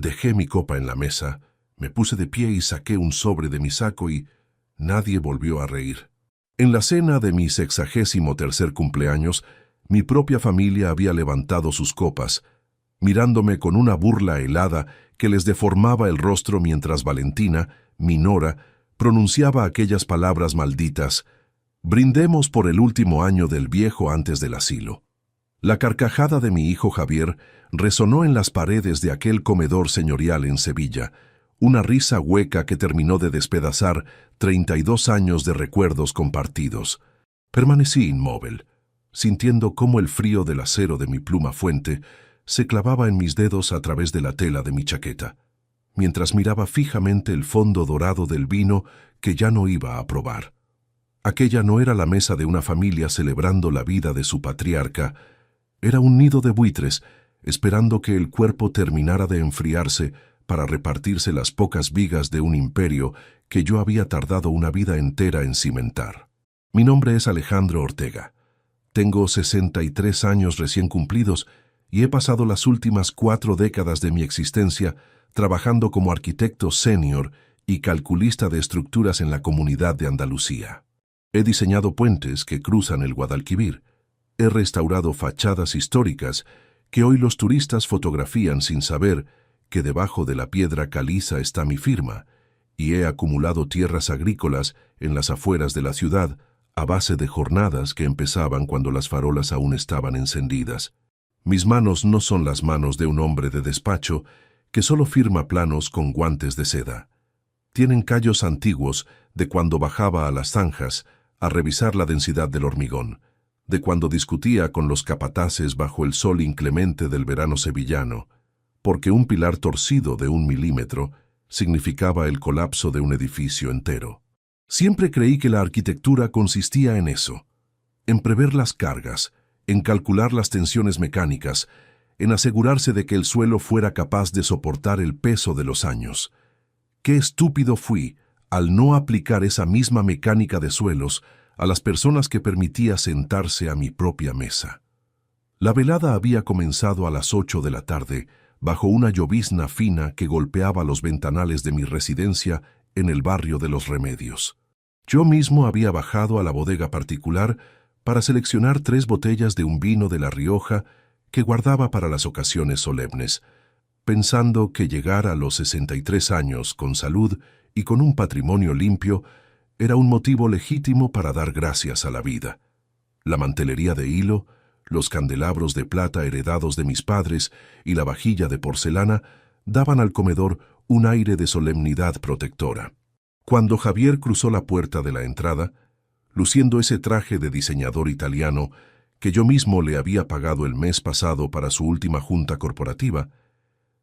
Dejé mi copa en la mesa, me puse de pie y saqué un sobre de mi saco y nadie volvió a reír. En la cena de mi 63º cumpleaños, mi propia familia había levantado sus copas, mirándome con una burla helada que les deformaba el rostro mientras Valentina, mi nora, pronunciaba aquellas palabras malditas: «Brindemos por el último año del viejo antes del asilo». La carcajada de mi hijo Javier resonó en las paredes de aquel comedor señorial en Sevilla, una risa hueca que terminó de despedazar 32 años de recuerdos compartidos. Permanecí inmóvil, sintiendo cómo el frío del acero de mi pluma fuente se clavaba en mis dedos a través de la tela de mi chaqueta, mientras miraba fijamente el fondo dorado del vino que ya no iba a probar. Aquella no era la mesa de una familia celebrando la vida de su patriarca, era un nido de buitres, esperando que el cuerpo terminara de enfriarse para repartirse las pocas vigas de un imperio que yo había tardado una vida entera en cimentar. Mi nombre es Alejandro Ortega. Tengo 63 años recién cumplidos y he pasado las últimas 4 décadas de mi existencia trabajando como arquitecto senior y calculista de estructuras en la Comunidad de Andalucía. He diseñado puentes que cruzan el Guadalquivir. He restaurado fachadas históricas que hoy los turistas fotografían sin saber que debajo de la piedra caliza está mi firma, y he acumulado tierras agrícolas en las afueras de la ciudad a base de jornadas que empezaban cuando las farolas aún estaban encendidas. Mis manos no son las manos de un hombre de despacho que solo firma planos con guantes de seda. Tienen callos antiguos de cuando bajaba a las zanjas a revisar la densidad del hormigón, de cuando discutía con los capataces bajo el sol inclemente del verano sevillano, porque un pilar torcido de 1 milímetro significaba el colapso de un edificio entero. Siempre creí que la arquitectura consistía en eso, en prever las cargas, en calcular las tensiones mecánicas, en asegurarse de que el suelo fuera capaz de soportar el peso de los años. Qué estúpido fui al no aplicar esa misma mecánica de suelos a las personas que permitía sentarse a mi propia mesa. La velada había comenzado a las 8 de la tarde, bajo una llovizna fina que golpeaba los ventanales de mi residencia en el barrio de Los Remedios. Yo mismo había bajado a la bodega particular para seleccionar 3 botellas de un vino de La Rioja que guardaba para las ocasiones solemnes, pensando que llegar a los 63 años con salud y con un patrimonio limpio era un motivo legítimo para dar gracias a la vida. La mantelería de hilo, los candelabros de plata heredados de mis padres y la vajilla de porcelana daban al comedor un aire de solemnidad protectora. Cuando Javier cruzó la puerta de la entrada, luciendo ese traje de diseñador italiano que yo mismo le había pagado el mes pasado para su última junta corporativa,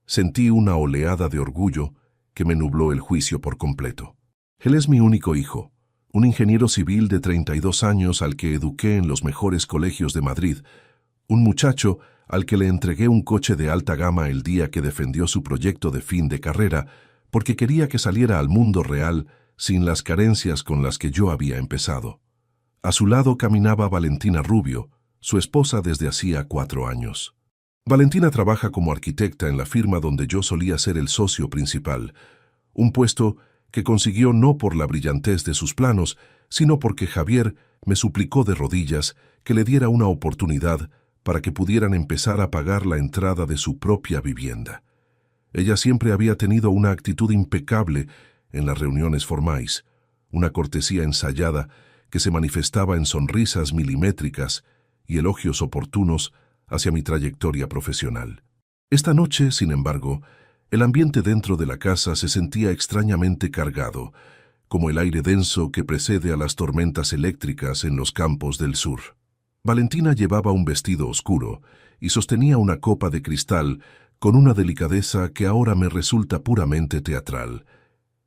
sentí una oleada de orgullo que me nubló el juicio por completo. Él es mi único hijo, un ingeniero civil de 32 años al que eduqué en los mejores colegios de Madrid, un muchacho al que le entregué un coche de alta gama el día que defendió su proyecto de fin de carrera, porque quería que saliera al mundo real sin las carencias con las que yo había empezado. A su lado caminaba Valentina Rubio, su esposa desde hacía 4 años. Valentina trabaja como arquitecta en la firma donde yo solía ser el socio principal, un puesto que consiguió no por la brillantez de sus planos, sino porque Javier me suplicó de rodillas que le diera una oportunidad para que pudieran empezar a pagar la entrada de su propia vivienda. Ella siempre había tenido una actitud impecable en las reuniones formais, una cortesía ensayada que se manifestaba en sonrisas milimétricas y elogios oportunos hacia mi trayectoria profesional. Esta noche, sin embargo, el ambiente dentro de la casa se sentía extrañamente cargado, como el aire denso que precede a las tormentas eléctricas en los campos del sur. Valentina llevaba un vestido oscuro y sostenía una copa de cristal con una delicadeza que ahora me resulta puramente teatral,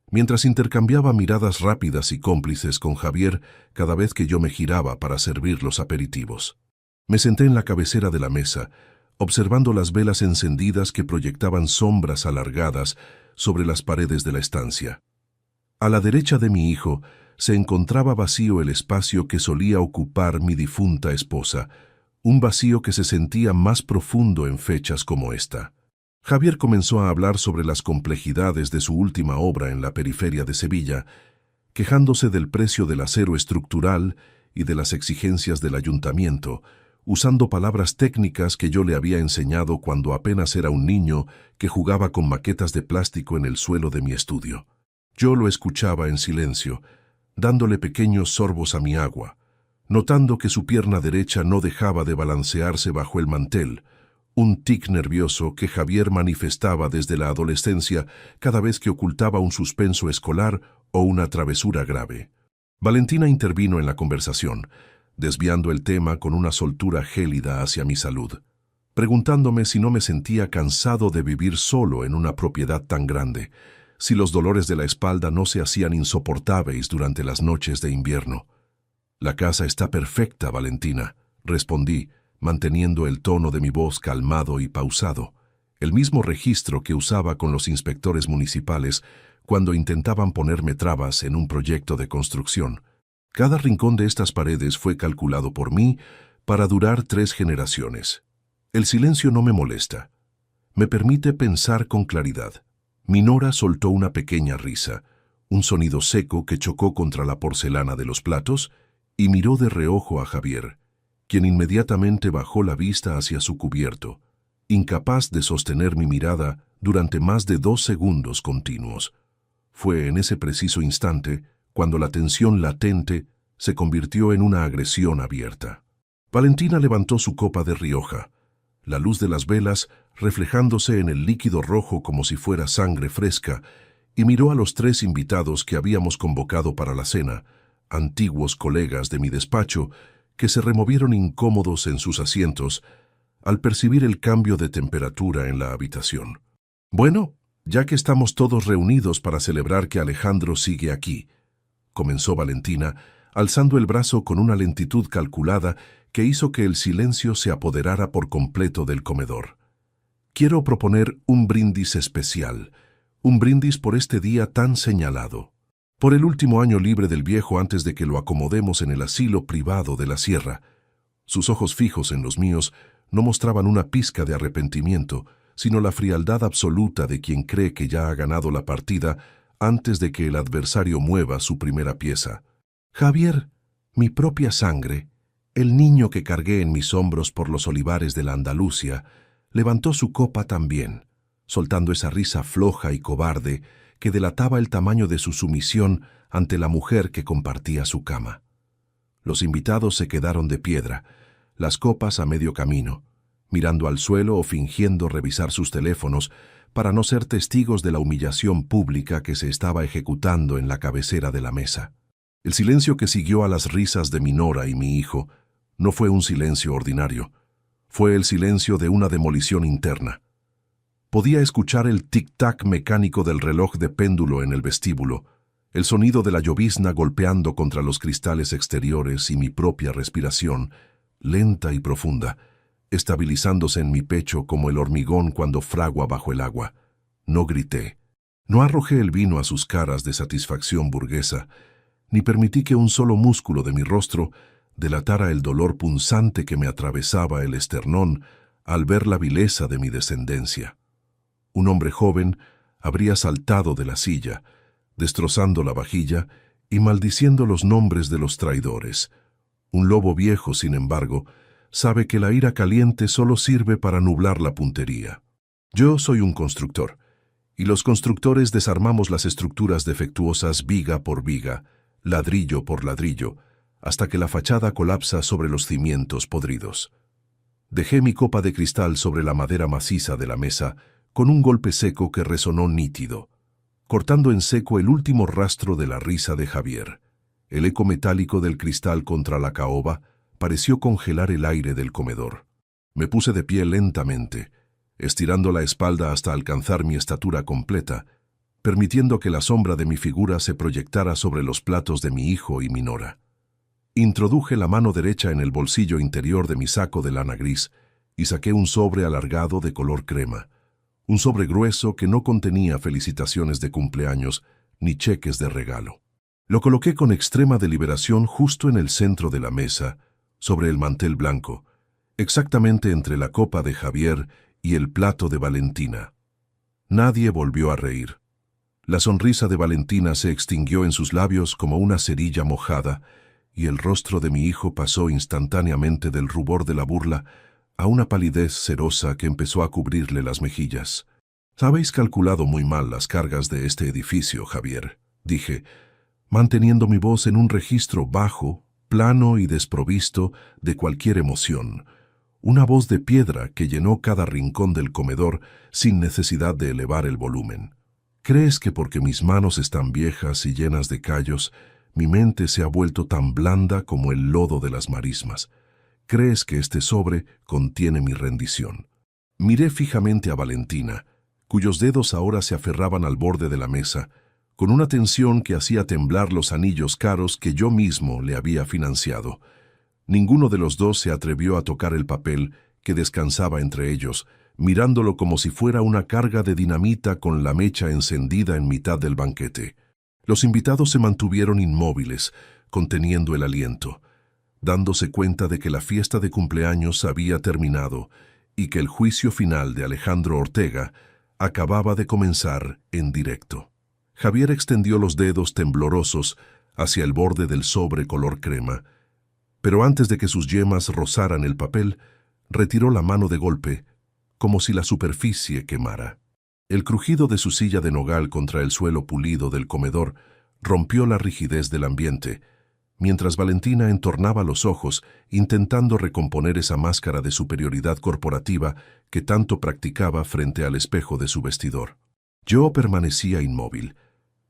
mientras intercambiaba miradas rápidas y cómplices con Javier cada vez que yo me giraba para servir los aperitivos. Me senté en la cabecera de la mesa, observando las velas encendidas que proyectaban sombras alargadas sobre las paredes de la estancia. A la derecha de mi hijo se encontraba vacío el espacio que solía ocupar mi difunta esposa, un vacío que se sentía más profundo en fechas como esta. Javier comenzó a hablar sobre las complejidades de su última obra en la periferia de Sevilla, quejándose del precio del acero estructural y de las exigencias del ayuntamiento, usando palabras técnicas que yo le había enseñado cuando apenas era un niño que jugaba con maquetas de plástico en el suelo de mi estudio. Yo lo escuchaba en silencio, dándole pequeños sorbos a mi agua, notando que su pierna derecha no dejaba de balancearse bajo el mantel, un tic nervioso que Javier manifestaba desde la adolescencia cada vez que ocultaba un suspenso escolar o una travesura grave. Valentina intervino en la conversación, desviando el tema con una soltura gélida hacia mi salud, preguntándome si no me sentía cansado de vivir solo en una propiedad tan grande, si los dolores de la espalda no se hacían insoportables durante las noches de invierno. «La casa está perfecta, Valentina», respondí, manteniendo el tono de mi voz calmado y pausado, el mismo registro que usaba con los inspectores municipales cuando intentaban ponerme trabas en un proyecto de construcción. Cada rincón de estas paredes fue calculado por mí para durar 3 generaciones. El silencio no me molesta. Me permite pensar con claridad. Minora soltó una pequeña risa, un sonido seco que chocó contra la porcelana de los platos, y miró de reojo a Javier, quien inmediatamente bajó la vista hacia su cubierto, incapaz de sostener mi mirada durante más de 2 segundos continuos. Fue en ese preciso instante cuando la tensión latente se convirtió en una agresión abierta. Valentina levantó su copa de Rioja, la luz de las velas reflejándose en el líquido rojo como si fuera sangre fresca, y miró a los 3 invitados que habíamos convocado para la cena, antiguos colegas de mi despacho, que se removieron incómodos en sus asientos al percibir el cambio de temperatura en la habitación. «Bueno, ya que estamos todos reunidos para celebrar que Alejandro sigue aquí», comenzó Valentina, alzando el brazo con una lentitud calculada que hizo que el silencio se apoderara por completo del comedor. «Quiero proponer un brindis especial, un brindis por este día tan señalado, por el último año libre del viejo antes de que lo acomodemos en el asilo privado de la sierra». Sus ojos fijos en los míos no mostraban una pizca de arrepentimiento, sino la frialdad absoluta de quien cree que ya ha ganado la partida antes de que el adversario mueva su primera pieza. «Javier, mi propia sangre, el niño que cargué en mis hombros por los olivares de la Andalucía, levantó su copa también, soltando esa risa floja y cobarde que delataba el tamaño de su sumisión ante la mujer que compartía su cama. Los invitados se quedaron de piedra, las copas a medio camino, mirando al suelo o fingiendo revisar sus teléfonos para no ser testigos de la humillación pública que se estaba ejecutando en la cabecera de la mesa. El silencio que siguió a las risas de Minora y mi hijo no fue un silencio ordinario, fue el silencio de una demolición interna. Podía escuchar el tic-tac mecánico del reloj de péndulo en el vestíbulo, el sonido de la llovizna golpeando contra los cristales exteriores y mi propia respiración, lenta y profunda, estabilizándose en mi pecho como el hormigón cuando fragua bajo el agua. No grité, no arrojé el vino a sus caras de satisfacción burguesa, ni permití que un solo músculo de mi rostro delatara el dolor punzante que me atravesaba el esternón al ver la vileza de mi descendencia. Un hombre joven habría saltado de la silla, destrozando la vajilla y maldiciendo los nombres de los traidores. Un lobo viejo, sin embargo, sabe que la ira caliente solo sirve para nublar la puntería. Yo soy un constructor, y los constructores desarmamos las estructuras defectuosas viga por viga, ladrillo por ladrillo, hasta que la fachada colapsa sobre los cimientos podridos. Dejé mi copa de cristal sobre la madera maciza de la mesa con un golpe seco que resonó nítido, cortando en seco el último rastro de la risa de Javier. El eco metálico del cristal contra la caoba pareció congelar el aire del comedor. Me puse de pie lentamente, estirando la espalda hasta alcanzar mi estatura completa, permitiendo que la sombra de mi figura se proyectara sobre los platos de mi hijo y Minora. Introduje la mano derecha en el bolsillo interior de mi saco de lana gris y saqué un sobre alargado de color crema, un sobre grueso que no contenía felicitaciones de cumpleaños ni cheques de regalo. Lo coloqué con extrema deliberación justo en el centro de la mesa, sobre el mantel blanco, exactamente entre la copa de Javier y el plato de Valentina. Nadie volvió a reír. La sonrisa de Valentina se extinguió en sus labios como una cerilla mojada, y el rostro de mi hijo pasó instantáneamente del rubor de la burla a una palidez cerosa que empezó a cubrirle las mejillas. «Habéis calculado muy mal las cargas de este edificio, Javier», dije, manteniendo mi voz en un registro bajo, plano y desprovisto de cualquier emoción. Una voz de piedra que llenó cada rincón del comedor sin necesidad de elevar el volumen. ¿Crees que porque mis manos están viejas y llenas de callos, mi mente se ha vuelto tan blanda como el lodo de las marismas? ¿Crees que este sobre contiene mi rendición? Miré fijamente a Valentina, cuyos dedos ahora se aferraban al borde de la mesa, con una tensión que hacía temblar los anillos caros que yo mismo le había financiado. Ninguno de los dos se atrevió a tocar el papel que descansaba entre ellos, mirándolo como si fuera una carga de dinamita con la mecha encendida en mitad del banquete. Los invitados se mantuvieron inmóviles, conteniendo el aliento, dándose cuenta de que la fiesta de cumpleaños había terminado y que el juicio final de Alejandro Ortega acababa de comenzar en directo. Javier extendió los dedos temblorosos hacia el borde del sobre color crema, pero antes de que sus yemas rozaran el papel, retiró la mano de golpe, como si la superficie quemara. El crujido de su silla de nogal contra el suelo pulido del comedor rompió la rigidez del ambiente, mientras Valentina entornaba los ojos intentando recomponer esa máscara de superioridad corporativa que tanto practicaba frente al espejo de su vestidor. Yo permanecía inmóvil,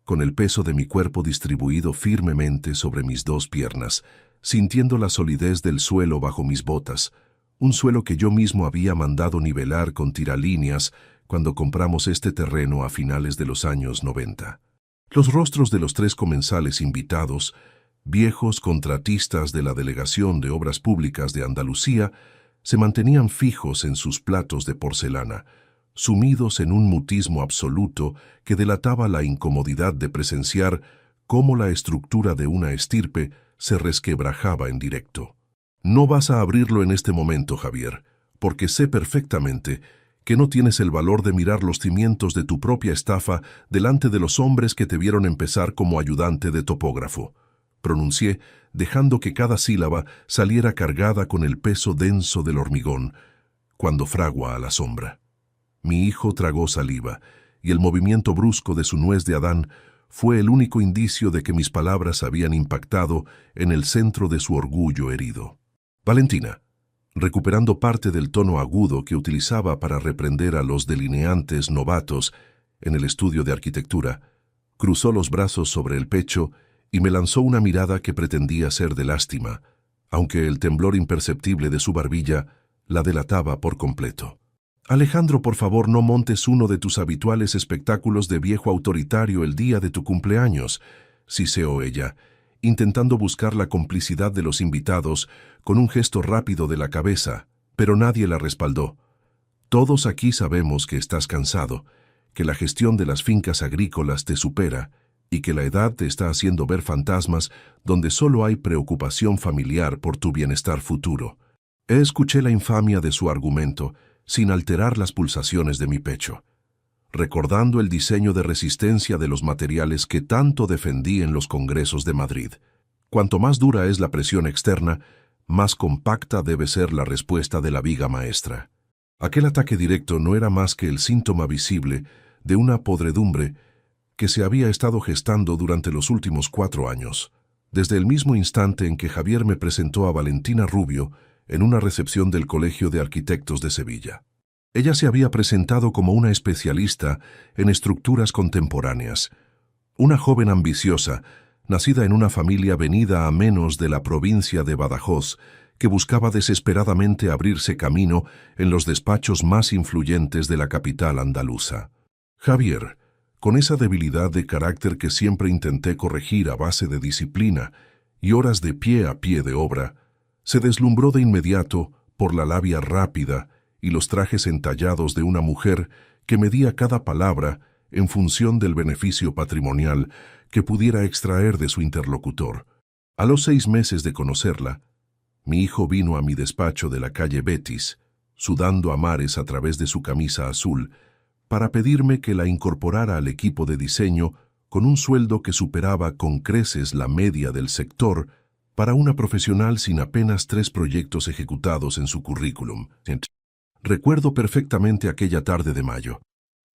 con el peso de mi cuerpo distribuido firmemente sobre mis dos piernas, sintiendo la solidez del suelo bajo mis botas, un suelo que yo mismo había mandado nivelar con tiralíneas cuando compramos este terreno a finales de los años 90. Los rostros de los tres comensales invitados, viejos contratistas de la Delegación de Obras Públicas de Andalucía, se mantenían fijos en sus platos de porcelana, sumidos en un mutismo absoluto que delataba la incomodidad de presenciar cómo la estructura de una estirpe se resquebrajaba en directo. «No vas a abrirlo en este momento, Javier, porque sé perfectamente que no tienes el valor de mirar los cimientos de tu propia estafa delante de los hombres que te vieron empezar como ayudante de topógrafo», pronuncié, dejando que cada sílaba saliera cargada con el peso denso del hormigón, cuando fragua a la sombra. Mi hijo tragó saliva, y el movimiento brusco de su nuez de Adán fue el único indicio de que mis palabras habían impactado en el centro de su orgullo herido. Valentina, recuperando parte del tono agudo que utilizaba para reprender a los delineantes novatos en el estudio de arquitectura, cruzó los brazos sobre el pecho y me lanzó una mirada que pretendía ser de lástima, aunque el temblor imperceptible de su barbilla la delataba por completo. «Alejandro, por favor, no montes uno de tus habituales espectáculos de viejo autoritario el día de tu cumpleaños», siseó ella, intentando buscar la complicidad de los invitados con un gesto rápido de la cabeza, pero nadie la respaldó. «Todos aquí sabemos que estás cansado, que la gestión de las fincas agrícolas te supera y que la edad te está haciendo ver fantasmas donde solo hay preocupación familiar por tu bienestar futuro». Escuché la infamia de su argumento, sin alterar las pulsaciones de mi pecho, recordando el diseño de resistencia de los materiales que tanto defendí en los congresos de Madrid. Cuanto más dura es la presión externa, más compacta debe ser la respuesta de la viga maestra. Aquel ataque directo no era más que el síntoma visible de una podredumbre que se había estado gestando durante los últimos 4 años, desde el mismo instante en que Javier me presentó a Valentina Rubio en una recepción del Colegio de Arquitectos de Sevilla. Ella se había presentado como una especialista en estructuras contemporáneas, una joven ambiciosa, nacida en una familia venida a menos de la provincia de Badajoz, que buscaba desesperadamente abrirse camino en los despachos más influyentes de la capital andaluza. Javier, con esa debilidad de carácter que siempre intenté corregir a base de disciplina y horas de pie a pie de obra, se deslumbró de inmediato por la labia rápida y los trajes entallados de una mujer que medía cada palabra en función del beneficio patrimonial que pudiera extraer de su interlocutor. A los 6 meses de conocerla, mi hijo vino a mi despacho de la calle Betis, sudando a mares a través de su camisa azul, para pedirme que la incorporara al equipo de diseño con un sueldo que superaba con creces la media del sector para una profesional sin apenas 3 proyectos ejecutados en su currículum. Recuerdo perfectamente aquella tarde de mayo.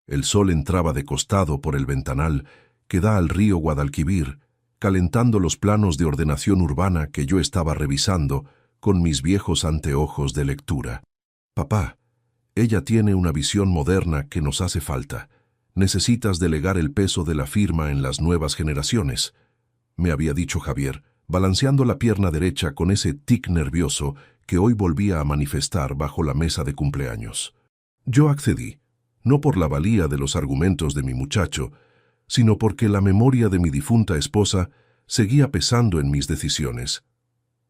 El sol entraba de costado por el ventanal que da al río Guadalquivir, calentando los planos de ordenación urbana que yo estaba revisando con mis viejos anteojos de lectura. Papá, ella tiene una visión moderna que nos hace falta. Necesitas delegar el peso de la firma en las nuevas generaciones, me había dicho Javier, balanceando la pierna derecha con ese tic nervioso que hoy volvía a manifestar bajo la mesa de cumpleaños. Yo accedí, no por la valía de los argumentos de mi muchacho, sino porque la memoria de mi difunta esposa seguía pesando en mis decisiones.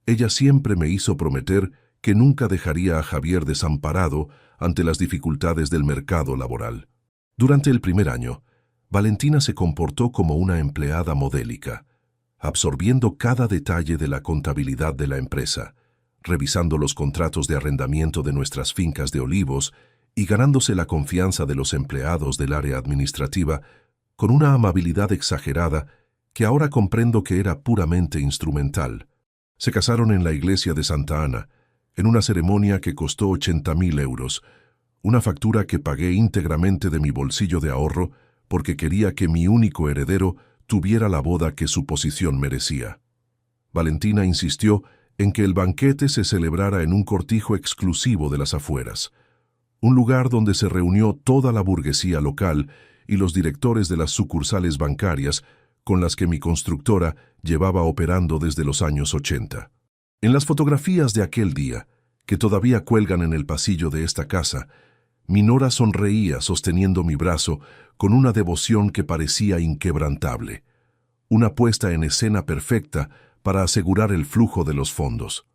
Ella siempre me hizo prometer que nunca dejaría a Javier desamparado ante las dificultades del mercado laboral. Durante el primer año, Valentina se comportó como una empleada modélica, absorbiendo cada detalle de la contabilidad de la empresa, revisando los contratos de arrendamiento de nuestras fincas de olivos y ganándose la confianza de los empleados del área administrativa con una amabilidad exagerada que ahora comprendo que era puramente instrumental. Se casaron en la iglesia de Santa Ana, en una ceremonia que costó 80.000 euros, una factura que pagué íntegramente de mi bolsillo de ahorro porque quería que mi único heredero tuviera la boda que su posición merecía. Valentina insistió en que el banquete se celebrara en un cortijo exclusivo de las afueras, un lugar donde se reunió toda la burguesía local y los directores de las sucursales bancarias con las que mi constructora llevaba operando desde los años 80. En las fotografías de aquel día, que todavía cuelgan en el pasillo de esta casa, mi nora sonreía sosteniendo mi brazo con una devoción que parecía inquebrantable, una puesta en escena perfecta para asegurar el flujo de los fondos.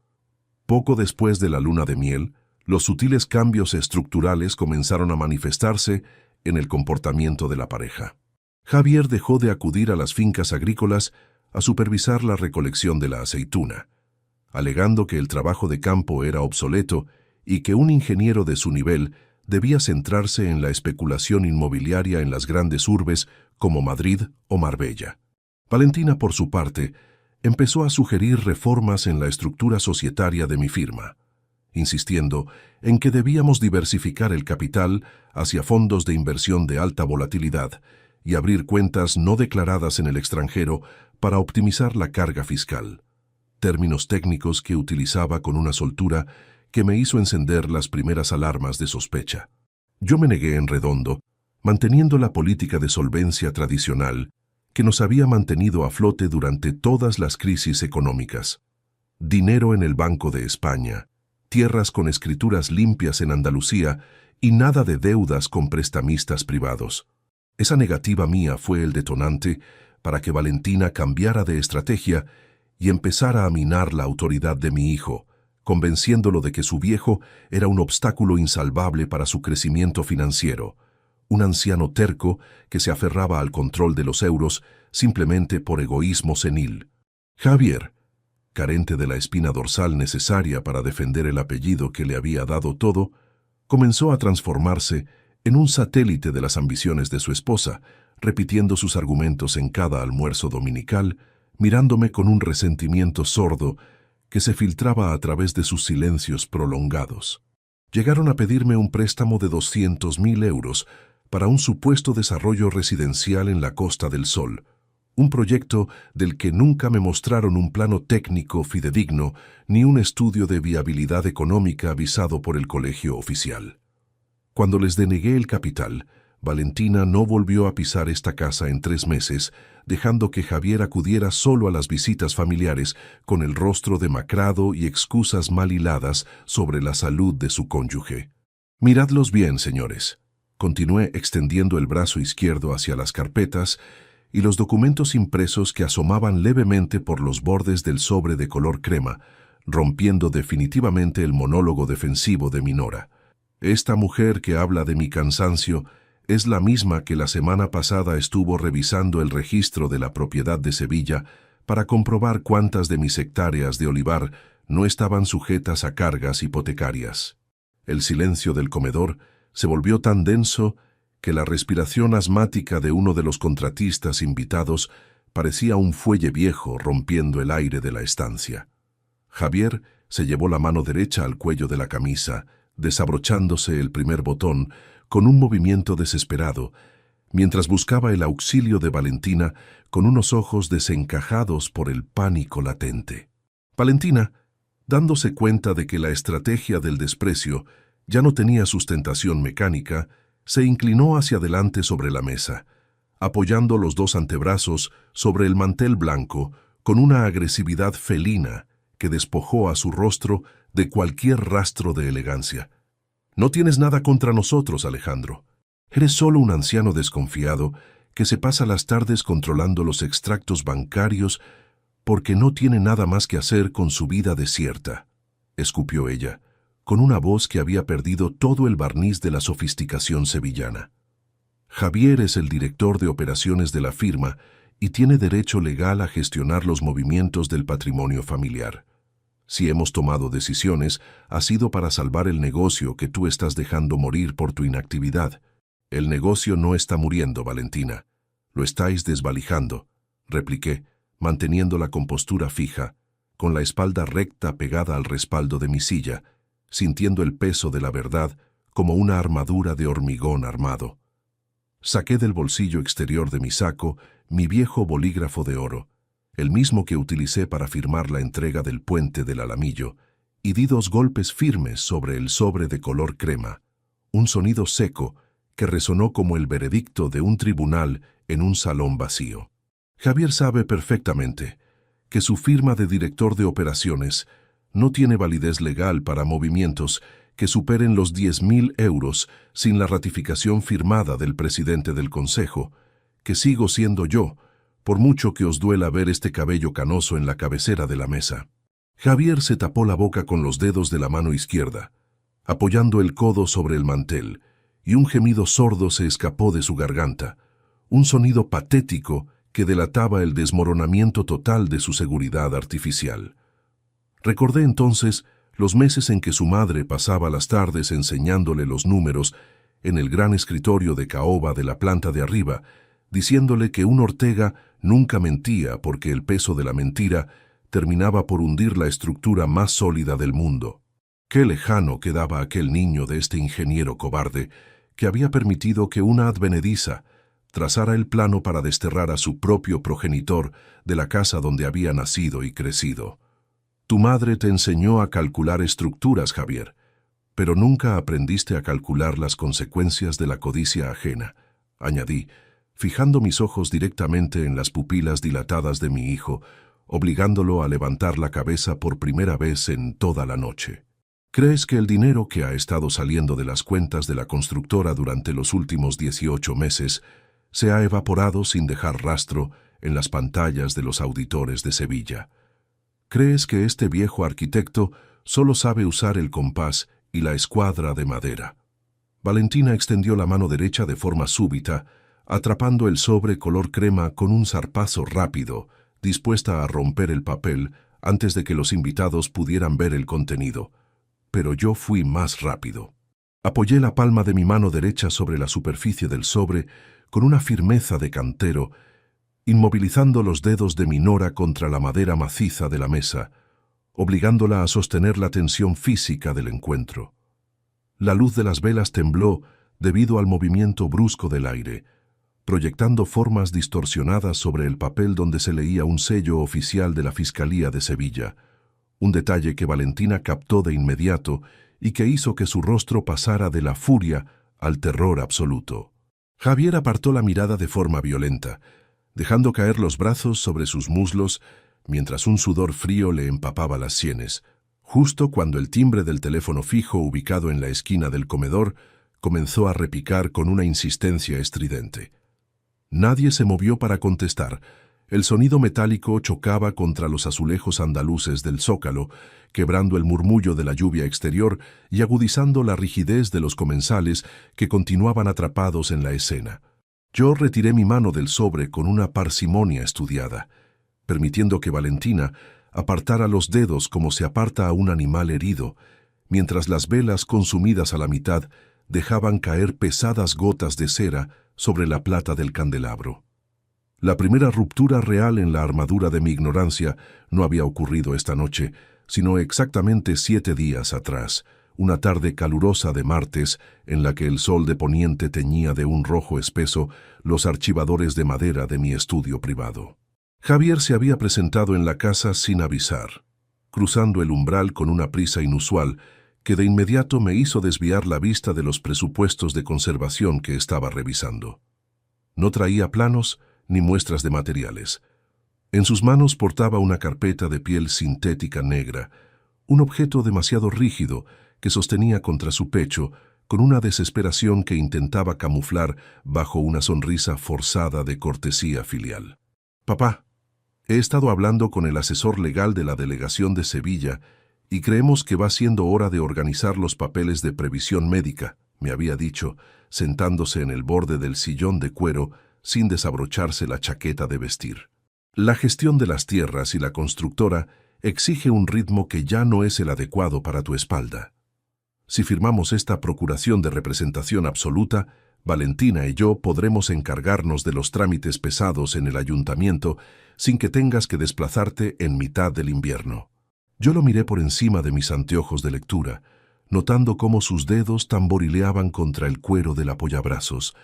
Poco después de la luna de miel, los sutiles cambios estructurales comenzaron a manifestarse en el comportamiento de la pareja. Javier dejó de acudir a las fincas agrícolas a supervisar la recolección de la aceituna, alegando que el trabajo de campo era obsoleto y que un ingeniero de su nivel debía centrarse en la especulación inmobiliaria en las grandes urbes como Madrid o Marbella. Valentina, por su parte, empezó a sugerir reformas en la estructura societaria de mi firma, insistiendo en que debíamos diversificar el capital hacia fondos de inversión de alta volatilidad y abrir cuentas no declaradas en el extranjero para optimizar la carga fiscal, términos técnicos que utilizaba con una soltura que me hizo encender las primeras alarmas de sospecha. Yo me negué en redondo, manteniendo la política de solvencia tradicional que nos había mantenido a flote durante todas las crisis económicas. Dinero en el Banco de España, tierras con escrituras limpias en Andalucía y nada de deudas con prestamistas privados. Esa negativa mía fue el detonante para que Valentina cambiara de estrategia y empezara a minar la autoridad de mi hijo, convenciéndolo de que su viejo era un obstáculo insalvable para su crecimiento financiero, un anciano terco que se aferraba al control de los euros simplemente por egoísmo senil. Javier, carente de la espina dorsal necesaria para defender el apellido que le había dado todo, comenzó a transformarse en un satélite de las ambiciones de su esposa, repitiendo sus argumentos en cada almuerzo dominical, mirándome con un resentimiento sordo que se filtraba a través de sus silencios prolongados. Llegaron a pedirme un préstamo de 200.000 euros para un supuesto desarrollo residencial en la Costa del Sol, un proyecto del que nunca me mostraron un plano técnico fidedigno ni un estudio de viabilidad económica avisado por el colegio oficial. Cuando les denegué el capital, Valentina no volvió a pisar esta casa en 3 meses, dejando que Javier acudiera solo a las visitas familiares con el rostro demacrado y excusas mal hiladas sobre la salud de su cónyuge. Miradlos bien, señores. Continué extendiendo el brazo izquierdo hacia las carpetas y los documentos impresos que asomaban levemente por los bordes del sobre de color crema, rompiendo definitivamente el monólogo defensivo de mi nora. Esta mujer que habla de mi cansancio es la misma que la semana pasada estuvo revisando el registro de la propiedad de Sevilla para comprobar cuántas de mis hectáreas de olivar no estaban sujetas a cargas hipotecarias. El silencio del comedor se volvió tan denso que la respiración asmática de uno de los contratistas invitados parecía un fuelle viejo rompiendo el aire de la estancia. Javier se llevó la mano derecha al cuello de la camisa, desabrochándose el primer botón con un movimiento desesperado, mientras buscaba el auxilio de Valentina con unos ojos desencajados por el pánico latente. Valentina, dándose cuenta de que la estrategia del desprecio ya no tenía sustentación mecánica, se inclinó hacia adelante sobre la mesa, apoyando los dos antebrazos sobre el mantel blanco con una agresividad felina que despojó a su rostro de cualquier rastro de elegancia. «No tienes nada contra nosotros, Alejandro. Eres solo un anciano desconfiado que se pasa las tardes controlando los extractos bancarios porque no tiene nada más que hacer con su vida desierta», escupió ella, con una voz que había perdido todo el barniz de la sofisticación sevillana. «Javier es el director de operaciones de la firma y tiene derecho legal a gestionar los movimientos del patrimonio familiar. Si hemos tomado decisiones, ha sido para salvar el negocio que tú estás dejando morir por tu inactividad. El negocio no está muriendo, Valentina. Lo estáis desvalijando», repliqué, manteniendo la compostura fija, con la espalda recta pegada al respaldo de mi silla, sintiendo el peso de la verdad como una armadura de hormigón armado. Saqué del bolsillo exterior de mi saco mi viejo bolígrafo de oro, el mismo que utilicé para firmar la entrega del puente del Alamillo, y di 2 golpes firmes sobre el sobre de color crema, un sonido seco que resonó como el veredicto de un tribunal en un salón vacío. Javier sabe perfectamente que su firma de director de operaciones no tiene validez legal para movimientos que superen los 10.000 euros sin la ratificación firmada del presidente del Consejo, que sigo siendo yo, por mucho que os duela ver este cabello canoso en la cabecera de la mesa. Javier se tapó la boca con los dedos de la mano izquierda, apoyando el codo sobre el mantel, y un gemido sordo se escapó de su garganta, un sonido patético que delataba el desmoronamiento total de su seguridad artificial. Recordé entonces los meses en que su madre pasaba las tardes enseñándole los números en el gran escritorio de caoba de la planta de arriba, diciéndole que un Ortega nunca mentía porque el peso de la mentira terminaba por hundir la estructura más sólida del mundo. Qué lejano quedaba aquel niño de este ingeniero cobarde que había permitido que una advenediza trazara el plano para desterrar a su propio progenitor de la casa donde había nacido y crecido. Tu madre te enseñó a calcular estructuras, Javier, pero nunca aprendiste a calcular las consecuencias de la codicia ajena, añadí, fijando mis ojos directamente en las pupilas dilatadas de mi hijo, obligándolo a levantar la cabeza por primera vez en toda la noche. ¿Crees que el dinero que ha estado saliendo de las cuentas de la constructora durante los últimos 18 meses se ha evaporado sin dejar rastro en las pantallas de los auditores de Sevilla? ¿Crees que este viejo arquitecto solo sabe usar el compás y la escuadra de madera? Valentina extendió la mano derecha de forma súbita, atrapando el sobre color crema con un zarpazo rápido, dispuesta a romper el papel antes de que los invitados pudieran ver el contenido. Pero yo fui más rápido. Apoyé la palma de mi mano derecha sobre la superficie del sobre con una firmeza de cantero, inmovilizando los dedos de mi nora contra la madera maciza de la mesa, obligándola a sostener la tensión física del encuentro. La luz de las velas tembló debido al movimiento brusco del aire, proyectando formas distorsionadas sobre el papel donde se leía un sello oficial de la Fiscalía de Sevilla, un detalle que Valentina captó de inmediato y que hizo que su rostro pasara de la furia al terror absoluto. Javier apartó la mirada de forma violenta, dejando caer los brazos sobre sus muslos mientras un sudor frío le empapaba las sienes, justo cuando el timbre del teléfono fijo ubicado en la esquina del comedor comenzó a repicar con una insistencia estridente. Nadie se movió para contestar. El sonido metálico chocaba contra los azulejos andaluces del zócalo, quebrando el murmullo de la lluvia exterior y agudizando la rigidez de los comensales que continuaban atrapados en la escena. Yo retiré mi mano del sobre con una parsimonia estudiada, permitiendo que Valentina apartara los dedos como se aparta a un animal herido, mientras las velas consumidas a la mitad dejaban caer pesadas gotas de cera sobre la plata del candelabro. La primera ruptura real en la armadura de mi ignorancia no había ocurrido esta noche, sino exactamente 7 días atrás, una tarde calurosa de martes en la que el sol de poniente teñía de un rojo espeso los archivadores de madera de mi estudio privado. Javier se había presentado en la casa sin avisar, cruzando el umbral con una prisa inusual que de inmediato me hizo desviar la vista de los presupuestos de conservación que estaba revisando. No traía planos ni muestras de materiales. En sus manos portaba una carpeta de piel sintética negra, un objeto demasiado rígido que sostenía contra su pecho con una desesperación que intentaba camuflar bajo una sonrisa forzada de cortesía filial. «Papá, he estado hablando con el asesor legal de la delegación de Sevilla y creemos que va siendo hora de organizar los papeles de previsión médica», me había dicho, sentándose en el borde del sillón de cuero sin desabrocharse la chaqueta de vestir. «La gestión de las tierras y la constructora exige un ritmo que ya no es el adecuado para tu espalda. Si firmamos esta procuración de representación absoluta, Valentina y yo podremos encargarnos de los trámites pesados en el ayuntamiento sin que tengas que desplazarte en mitad del invierno». Yo lo miré por encima de mis anteojos de lectura, notando cómo sus dedos tamborileaban contra el cuero del apoyabrazos,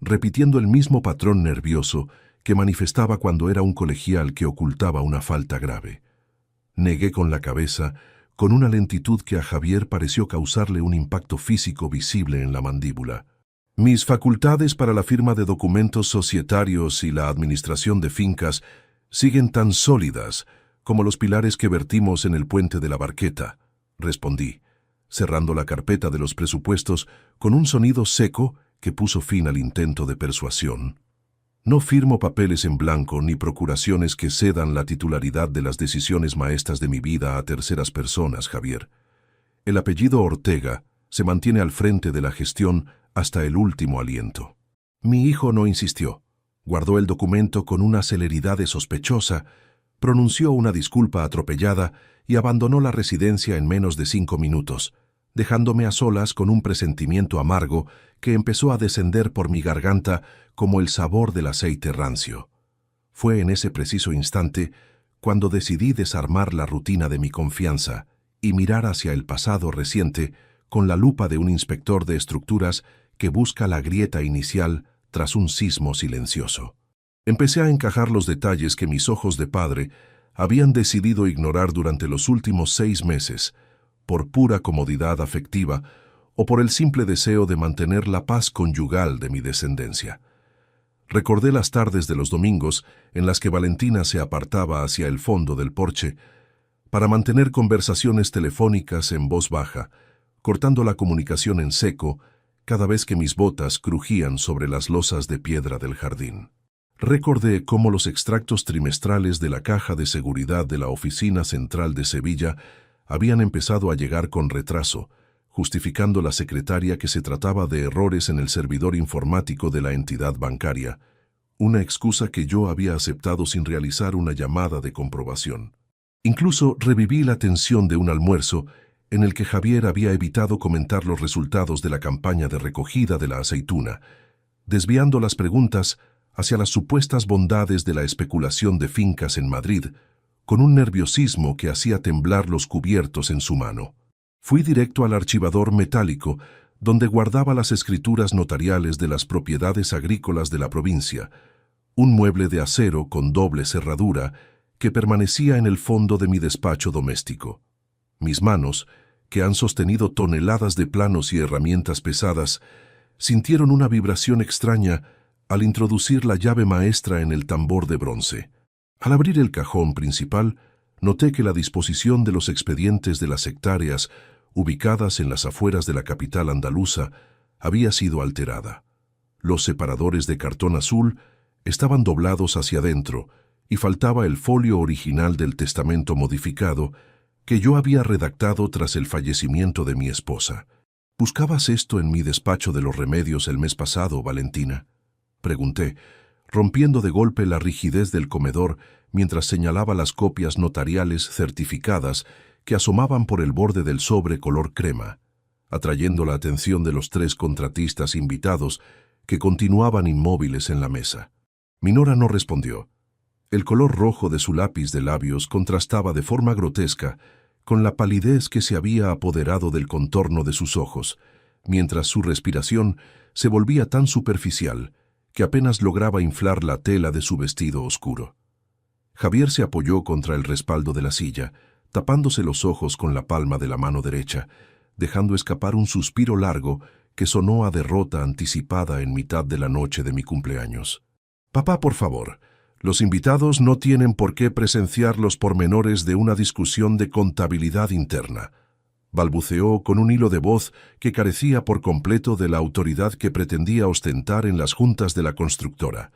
repitiendo el mismo patrón nervioso que manifestaba cuando era un colegial que ocultaba una falta grave. Negué con la cabeza, con una lentitud que a Javier pareció causarle un impacto físico visible en la mandíbula. «Mis facultades para la firma de documentos societarios y la administración de fincas siguen tan sólidas como los pilares que vertimos en el puente de la Barqueta», respondí, cerrando la carpeta de los presupuestos con un sonido seco que puso fin al intento de persuasión. «No firmo papeles en blanco ni procuraciones que cedan la titularidad de las decisiones maestras de mi vida a terceras personas, Javier. El apellido Ortega se mantiene al frente de la gestión hasta el último aliento». Mi hijo no insistió. Guardó el documento con una celeridad sospechosa, pronunció una disculpa atropellada y abandonó la residencia en menos de 5 minutos, dejándome a solas con un presentimiento amargo que empezó a descender por mi garganta como el sabor del aceite rancio. Fue en ese preciso instante cuando decidí desarmar la rutina de mi confianza y mirar hacia el pasado reciente con la lupa de un inspector de estructuras que busca la grieta inicial tras un sismo silencioso. Empecé a encajar los detalles que mis ojos de padre habían decidido ignorar durante los últimos 6 meses, por pura comodidad afectiva o por el simple deseo de mantener la paz conyugal de mi descendencia. Recordé las tardes de los domingos en las que Valentina se apartaba hacia el fondo del porche para mantener conversaciones telefónicas en voz baja, cortando la comunicación en seco cada vez que mis botas crujían sobre las losas de piedra del jardín. Recordé cómo los extractos trimestrales de la caja de seguridad de la Oficina Central de Sevilla habían empezado a llegar con retraso, justificando la secretaria que se trataba de errores en el servidor informático de la entidad bancaria, una excusa que yo había aceptado sin realizar una llamada de comprobación. Incluso reviví la tensión de un almuerzo en el que Javier había evitado comentar los resultados de la campaña de recogida de la aceituna, desviando las preguntas hacia las supuestas bondades de la especulación de fincas en Madrid, con un nerviosismo que hacía temblar los cubiertos en su mano. Fui directo al archivador metálico, donde guardaba las escrituras notariales de las propiedades agrícolas de la provincia, un mueble de acero con doble cerradura que permanecía en el fondo de mi despacho doméstico. Mis manos, que han sostenido toneladas de planos y herramientas pesadas, sintieron una vibración extraña al introducir la llave maestra en el tambor de bronce. Al abrir el cajón principal, noté que la disposición de los expedientes de las hectáreas, ubicadas en las afueras de la capital andaluza, había sido alterada. Los separadores de cartón azul estaban doblados hacia adentro y faltaba el folio original del testamento modificado que yo había redactado tras el fallecimiento de mi esposa. ¿Buscabas esto en mi despacho de los remedios el mes pasado, Valentina?, pregunté, rompiendo de golpe la rigidez del comedor mientras señalaba las copias notariales certificadas que asomaban por el borde del sobre color crema, atrayendo la atención de los 3 contratistas invitados que continuaban inmóviles en la mesa. Minora no respondió. El color rojo de su lápiz de labios contrastaba de forma grotesca con la palidez que se había apoderado del contorno de sus ojos, mientras su respiración se volvía tan superficial que apenas lograba inflar la tela de su vestido oscuro. Javier se apoyó contra el respaldo de la silla, tapándose los ojos con la palma de la mano derecha, dejando escapar un suspiro largo que sonó a derrota anticipada en mitad de la noche de mi cumpleaños. «Papá, por favor, los invitados no tienen por qué presenciar los pormenores de una discusión de contabilidad interna», balbuceó con un hilo de voz que carecía por completo de la autoridad que pretendía ostentar en las juntas de la constructora.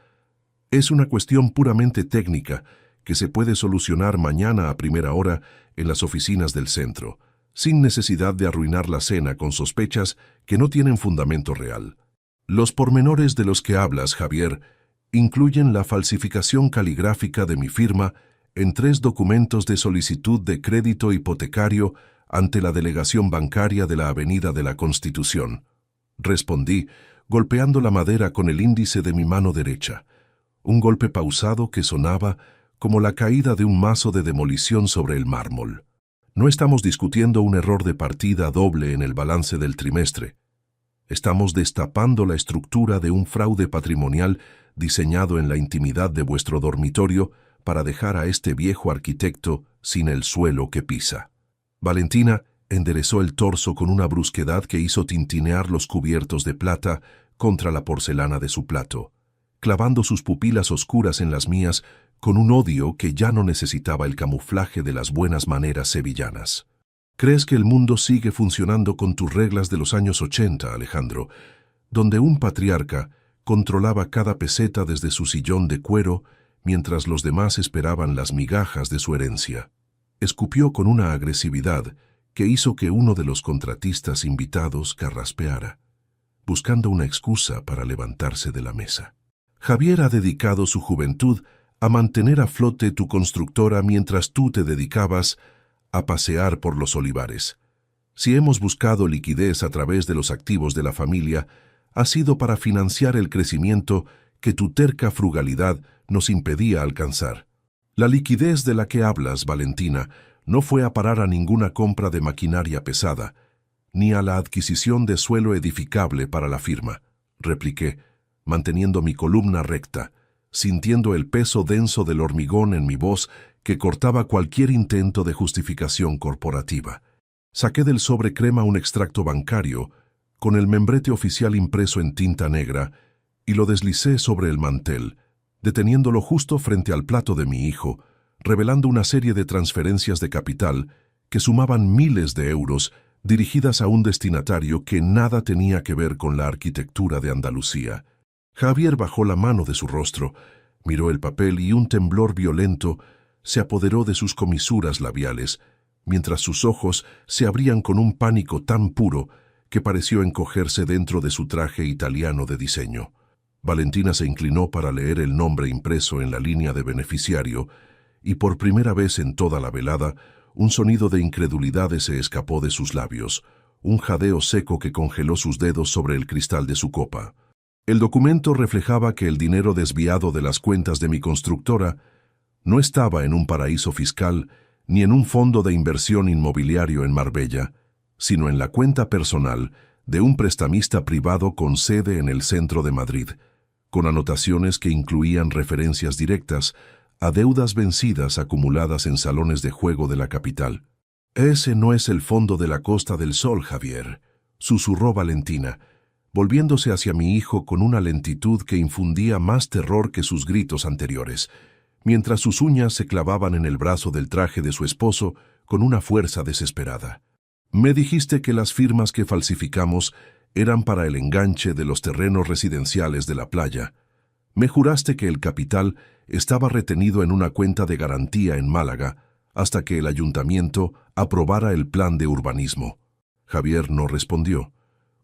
«Es una cuestión puramente técnica que se puede solucionar mañana a primera hora en las oficinas del centro, sin necesidad de arruinar la cena con sospechas que no tienen fundamento real. Los pormenores de los que hablas, Javier, incluyen la falsificación caligráfica de mi firma en 3 documentos de solicitud de crédito hipotecario ante la delegación bancaria de la Avenida de la Constitución», respondí, golpeando la madera con el índice de mi mano derecha, un golpe pausado que sonaba como la caída de un mazo de demolición sobre el mármol. «No estamos discutiendo un error de partida doble en el balance del trimestre. Estamos destapando la estructura de un fraude patrimonial diseñado en la intimidad de vuestro dormitorio para dejar a este viejo arquitecto sin el suelo que pisa». Valentina enderezó el torso con una brusquedad que hizo tintinear los cubiertos de plata contra la porcelana de su plato, clavando sus pupilas oscuras en las mías con un odio que ya no necesitaba el camuflaje de las buenas maneras sevillanas. «¿Crees que el mundo sigue funcionando con tus reglas de los años 80, Alejandro, donde un patriarca controlaba cada peseta desde su sillón de cuero mientras los demás esperaban las migajas de su herencia?» Escupió con una agresividad que hizo que uno de los contratistas invitados carraspeara, buscando una excusa para levantarse de la mesa. «Javier ha dedicado su juventud a mantener a flote tu constructora mientras tú te dedicabas a pasear por los olivares. Si hemos buscado liquidez a través de los activos de la familia, ha sido para financiar el crecimiento que tu terca frugalidad nos impedía alcanzar. La liquidez de la que hablas, Valentina, no fue a parar a ninguna compra de maquinaria pesada, ni a la adquisición de suelo edificable para la firma», repliqué, manteniendo mi columna recta, sintiendo el peso denso del hormigón en mi voz que cortaba cualquier intento de justificación corporativa. Saqué del sobre crema un extracto bancario con el membrete oficial impreso en tinta negra y lo deslicé sobre el mantel, deteniéndolo justo frente al plato de mi hijo, revelando una serie de transferencias de capital que sumaban miles de euros dirigidas a un destinatario que nada tenía que ver con la arquitectura de Andalucía. Javier bajó la mano de su rostro, miró el papel y un temblor violento se apoderó de sus comisuras labiales, mientras sus ojos se abrían con un pánico tan puro que pareció encogerse dentro de su traje italiano de diseño. Valentina se inclinó para leer el nombre impreso en la línea de beneficiario y por primera vez en toda la velada, un sonido de incredulidad se escapó de sus labios, un jadeo seco que congeló sus dedos sobre el cristal de su copa. El documento reflejaba que el dinero desviado de las cuentas de mi constructora no estaba en un paraíso fiscal ni en un fondo de inversión inmobiliario en Marbella, sino en la cuenta personal de un prestamista privado con sede en el centro de Madrid, con anotaciones que incluían referencias directas a deudas vencidas acumuladas en salones de juego de la capital. «Ese no es el fondo de la Costa del Sol, Javier», susurró Valentina, volviéndose hacia mi hijo con una lentitud que infundía más terror que sus gritos anteriores, mientras sus uñas se clavaban en el brazo del traje de su esposo con una fuerza desesperada. «Me dijiste que las firmas que falsificamos eran para el enganche de los terrenos residenciales de la playa. Me juraste que el capital estaba retenido en una cuenta de garantía en Málaga hasta que el ayuntamiento aprobara el plan de urbanismo». Javier no respondió.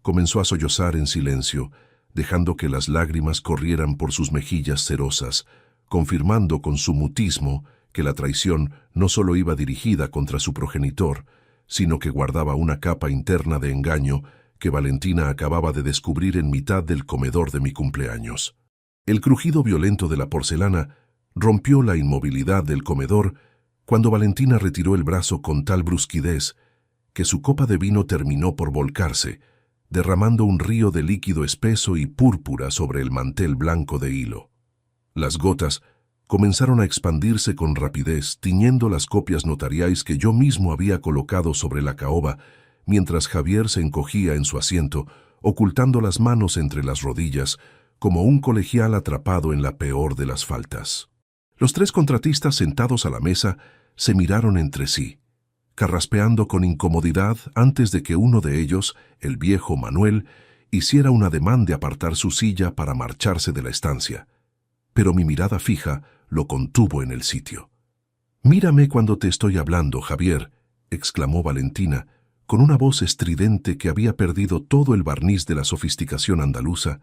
Comenzó a sollozar en silencio, dejando que las lágrimas corrieran por sus mejillas cerosas, confirmando con su mutismo que la traición no solo iba dirigida contra su progenitor, sino que guardaba una capa interna de engaño que Valentina acababa de descubrir en mitad del comedor de mi cumpleaños. El crujido violento de la porcelana rompió la inmovilidad del comedor cuando Valentina retiró el brazo con tal brusquidez que su copa de vino terminó por volcarse, derramando un río de líquido espeso y púrpura sobre el mantel blanco de hilo. Las gotas comenzaron a expandirse con rapidez, tiñendo las copias notariales que yo mismo había colocado sobre la caoba, mientras Javier se encogía en su asiento, ocultando las manos entre las rodillas, como un colegial atrapado en la peor de las faltas. Los tres contratistas sentados a la mesa se miraron entre sí, carraspeando con incomodidad antes de que uno de ellos, el viejo Manuel, hiciera un ademán de apartar su silla para marcharse de la estancia. Pero mi mirada fija lo contuvo en el sitio. «Mírame cuando te estoy hablando, Javier», exclamó Valentina, con una voz estridente que había perdido todo el barniz de la sofisticación andaluza,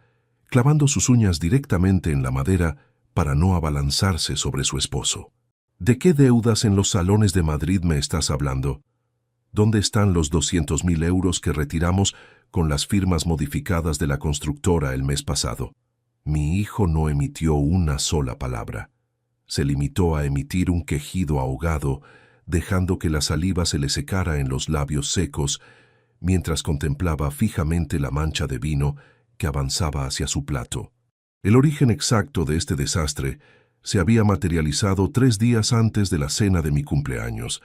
clavando sus uñas directamente en la madera para no abalanzarse sobre su esposo. «¿De qué deudas en los salones de Madrid me estás hablando? ¿Dónde están los 200.000 euros que retiramos con las firmas modificadas de la constructora el mes pasado?» Mi hijo no emitió una sola palabra. Se limitó a emitir un quejido ahogado, dejando que la saliva se le secara en los labios secos, mientras contemplaba fijamente la mancha de vino que avanzaba hacia su plato. El origen exacto de este desastre se había materializado 3 días antes de la cena de mi cumpleaños,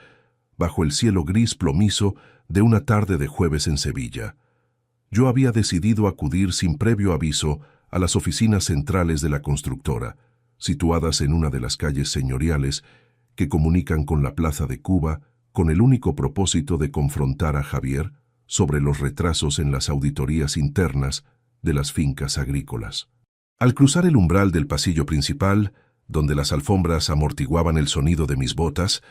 bajo el cielo gris plomizo de una tarde de jueves en Sevilla. Yo había decidido acudir sin previo aviso a las oficinas centrales de la constructora, situadas en una de las calles señoriales que comunican con la Plaza de Cuba, con el único propósito de confrontar a Javier sobre los retrasos en las auditorías internas de las fincas agrícolas. Al cruzar el umbral del pasillo principal, donde las alfombras amortiguaban el sonido de mis botas,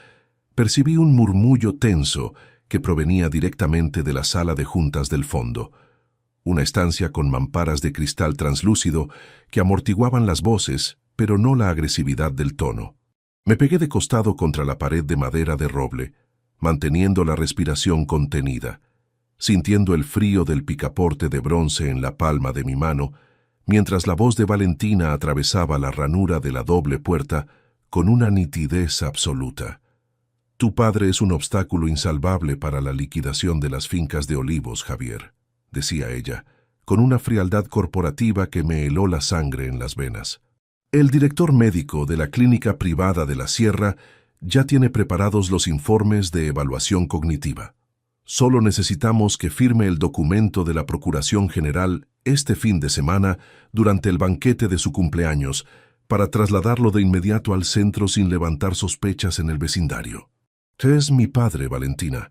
percibí un murmullo tenso que provenía directamente de la sala de juntas del fondo, una estancia con mamparas de cristal translúcido que amortiguaban las voces, pero no la agresividad del tono. Me pegué de costado contra la pared de madera de roble, manteniendo la respiración contenida, sintiendo el frío del picaporte de bronce en la palma de mi mano, mientras la voz de Valentina atravesaba la ranura de la doble puerta con una nitidez absoluta. «Tu padre es un obstáculo insalvable para la liquidación de las fincas de olivos, Javier», decía ella, con una frialdad corporativa que me heló la sangre en las venas. «El director médico de la clínica privada de la Sierra ya tiene preparados los informes de evaluación cognitiva. Solo necesitamos que firme el documento de la Procuración General este fin de semana durante el banquete de su cumpleaños para trasladarlo de inmediato al centro sin levantar sospechas en el vecindario». «Es mi padre, Valentina.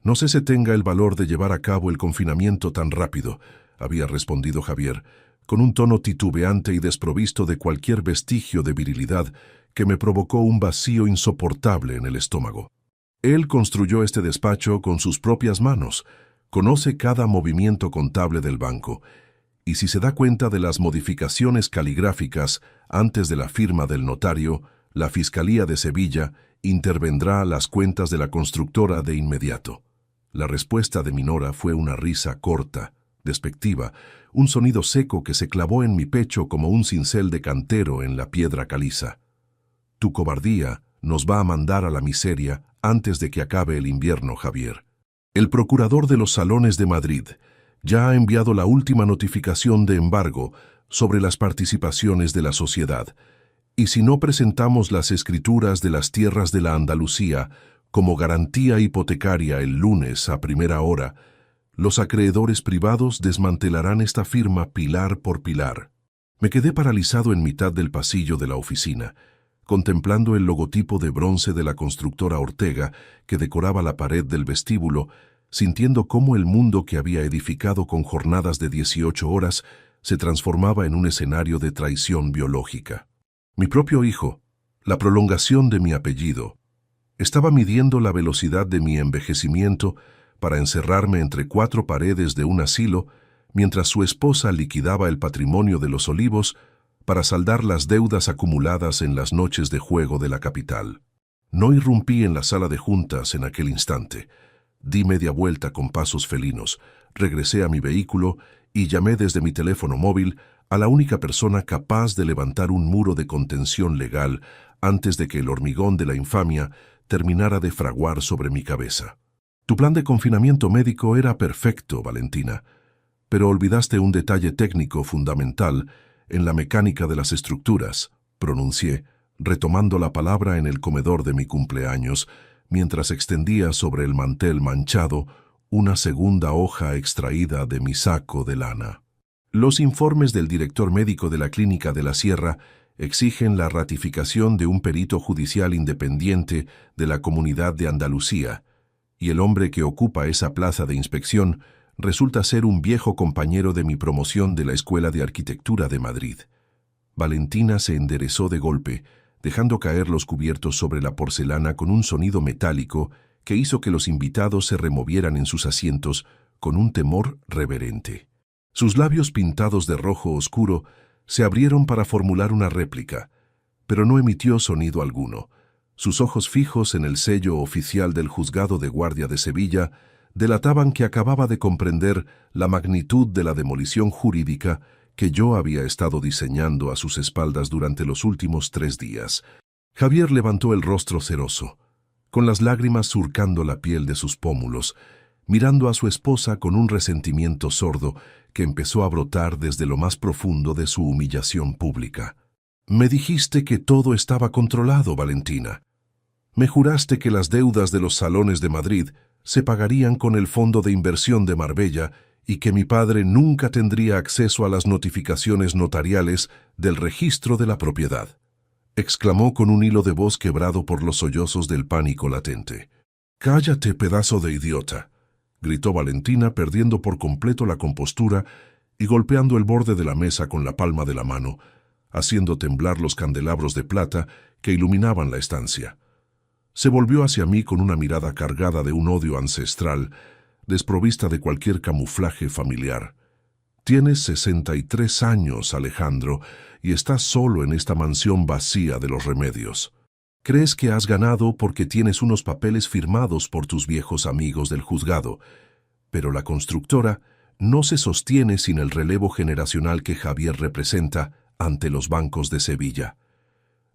No sé si tenga el valor de llevar a cabo el confinamiento tan rápido», había respondido Javier, con un tono titubeante y desprovisto de cualquier vestigio de virilidad que me provocó un vacío insoportable en el estómago. Él construyó este despacho con sus propias manos, conoce cada movimiento contable del banco, y si se da cuenta de las modificaciones caligráficas antes de la firma del notario, la Fiscalía de Sevilla intervendrá a las cuentas de la constructora de inmediato. La respuesta de Minora fue una risa corta, despectiva, un sonido seco que se clavó en mi pecho como un cincel de cantero en la piedra caliza. «Tu cobardía nos va a mandar a la miseria antes de que acabe el invierno, Javier. El procurador de los salones de Madrid ya ha enviado la última notificación de embargo sobre las participaciones de la sociedad, y si no presentamos las escrituras de las tierras de la Andalucía como garantía hipotecaria el lunes a primera hora, los acreedores privados desmantelarán esta firma pilar por pilar». Me quedé paralizado en mitad del pasillo de la oficina, contemplando el logotipo de bronce de la constructora Ortega que decoraba la pared del vestíbulo, sintiendo cómo el mundo que había edificado con jornadas de 18 horas se transformaba en un escenario de traición biológica. Mi propio hijo, la prolongación de mi apellido, estaba midiendo la velocidad de mi envejecimiento para encerrarme entre 4 paredes de un asilo, mientras su esposa liquidaba el patrimonio de los Olivos para saldar las deudas acumuladas en las noches de juego de la capital. No irrumpí en la sala de juntas en aquel instante. Di media vuelta con pasos felinos, regresé a mi vehículo y llamé desde mi teléfono móvil a la única persona capaz de levantar un muro de contención legal antes de que el hormigón de la infamia terminara de fraguar sobre mi cabeza. Tu plan de confinamiento médico era perfecto, Valentina, pero olvidaste un detalle técnico fundamental en la mecánica de las estructuras, pronuncié, retomando la palabra en el comedor de mi cumpleaños, mientras extendía sobre el mantel manchado una segunda hoja extraída de mi saco de lana. Los informes del director médico de la Clínica de la Sierra exigen la ratificación de un perito judicial independiente de la Comunidad de Andalucía, y el hombre que ocupa esa plaza de inspección resulta ser un viejo compañero de mi promoción de la Escuela de Arquitectura de Madrid. Valentina se enderezó de golpe, dejando caer los cubiertos sobre la porcelana con un sonido metálico que hizo que los invitados se removieran en sus asientos con un temor reverente. Sus labios pintados de rojo oscuro se abrieron para formular una réplica, pero no emitió sonido alguno. Sus ojos fijos en el sello oficial del Juzgado de Guardia de Sevilla delataban que acababa de comprender la magnitud de la demolición jurídica que yo había estado diseñando a sus espaldas durante los últimos 3 días. Javier levantó el rostro ceroso, con las lágrimas surcando la piel de sus pómulos, mirando a su esposa con un resentimiento sordo que empezó a brotar desde lo más profundo de su humillación pública. Me dijiste que todo estaba controlado, Valentina. Me juraste que las deudas de los salones de Madrid se pagarían con el fondo de inversión de Marbella y que mi padre nunca tendría acceso a las notificaciones notariales del registro de la propiedad, exclamó con un hilo de voz quebrado por los sollozos del pánico latente. «Cállate, pedazo de idiota», gritó Valentina, perdiendo por completo la compostura y golpeando el borde de la mesa con la palma de la mano, haciendo temblar los candelabros de plata que iluminaban la estancia. Se volvió hacia mí con una mirada cargada de un odio ancestral, desprovista de cualquier camuflaje familiar. Tienes 63 años, Alejandro, y estás solo en esta mansión vacía de los Remedios. Crees que has ganado porque tienes unos papeles firmados por tus viejos amigos del juzgado, pero la constructora no se sostiene sin el relevo generacional que Javier representa ante los bancos de Sevilla.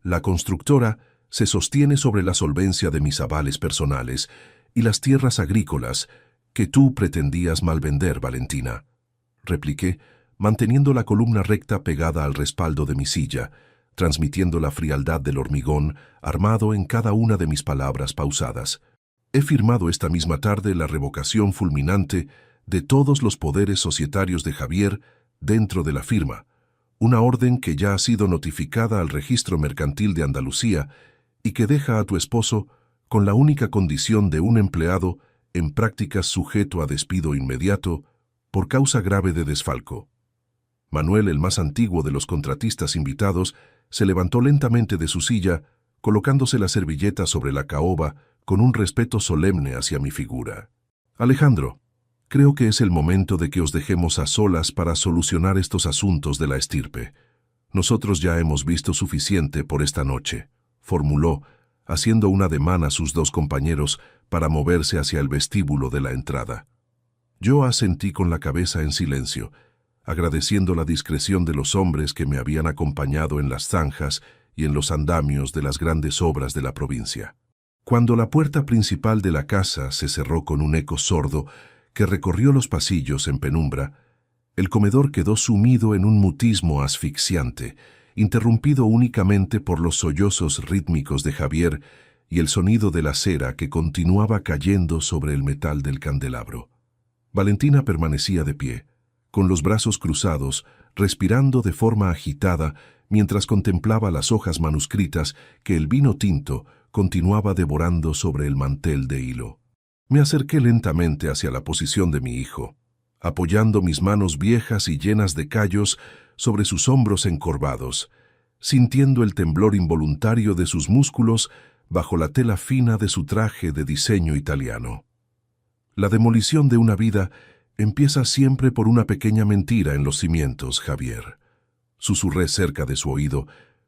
La constructora se sostiene sobre la solvencia de mis avales personales y las tierras agrícolas que tú pretendías malvender, Valentina, repliqué, manteniendo la columna recta pegada al respaldo de mi silla, transmitiendo la frialdad del hormigón armado en cada una de mis palabras pausadas. He firmado esta misma tarde la revocación fulminante de todos los poderes societarios de Javier dentro de la firma, una orden que ya ha sido notificada al Registro Mercantil de Andalucía y que deja a tu esposo con la única condición de un empleado en prácticas sujeto a despido inmediato por causa grave de desfalco. Manuel, el más antiguo de los contratistas invitados, se levantó lentamente de su silla, colocándose la servilleta sobre la caoba con un respeto solemne hacia mi figura. Alejandro, creo que es el momento de que os dejemos a solas para solucionar estos asuntos de la estirpe. Nosotros ya hemos visto suficiente por esta noche, formuló, haciendo un ademán a sus 2 compañeros para moverse hacia el vestíbulo de la entrada. Yo asentí con la cabeza en silencio, agradeciendo la discreción de los hombres que me habían acompañado en las zanjas y en los andamios de las grandes obras de la provincia. Cuando la puerta principal de la casa se cerró con un eco sordo que recorrió los pasillos en penumbra, el comedor quedó sumido en un mutismo asfixiante, interrumpido únicamente por los sollozos rítmicos de Javier y el sonido de la cera que continuaba cayendo sobre el metal del candelabro. Valentina permanecía de pie, con los brazos cruzados, respirando de forma agitada mientras contemplaba las hojas manuscritas que el vino tinto continuaba devorando sobre el mantel de hilo. Me acerqué lentamente hacia la posición de mi hijo, apoyando mis manos viejas y llenas de callos sobre sus hombros encorvados, sintiendo el temblor involuntario de sus músculos bajo la tela fina de su traje de diseño italiano. La demolición de una vida empieza siempre por una pequeña mentira en los cimientos, Javier, susurré cerca de su oído,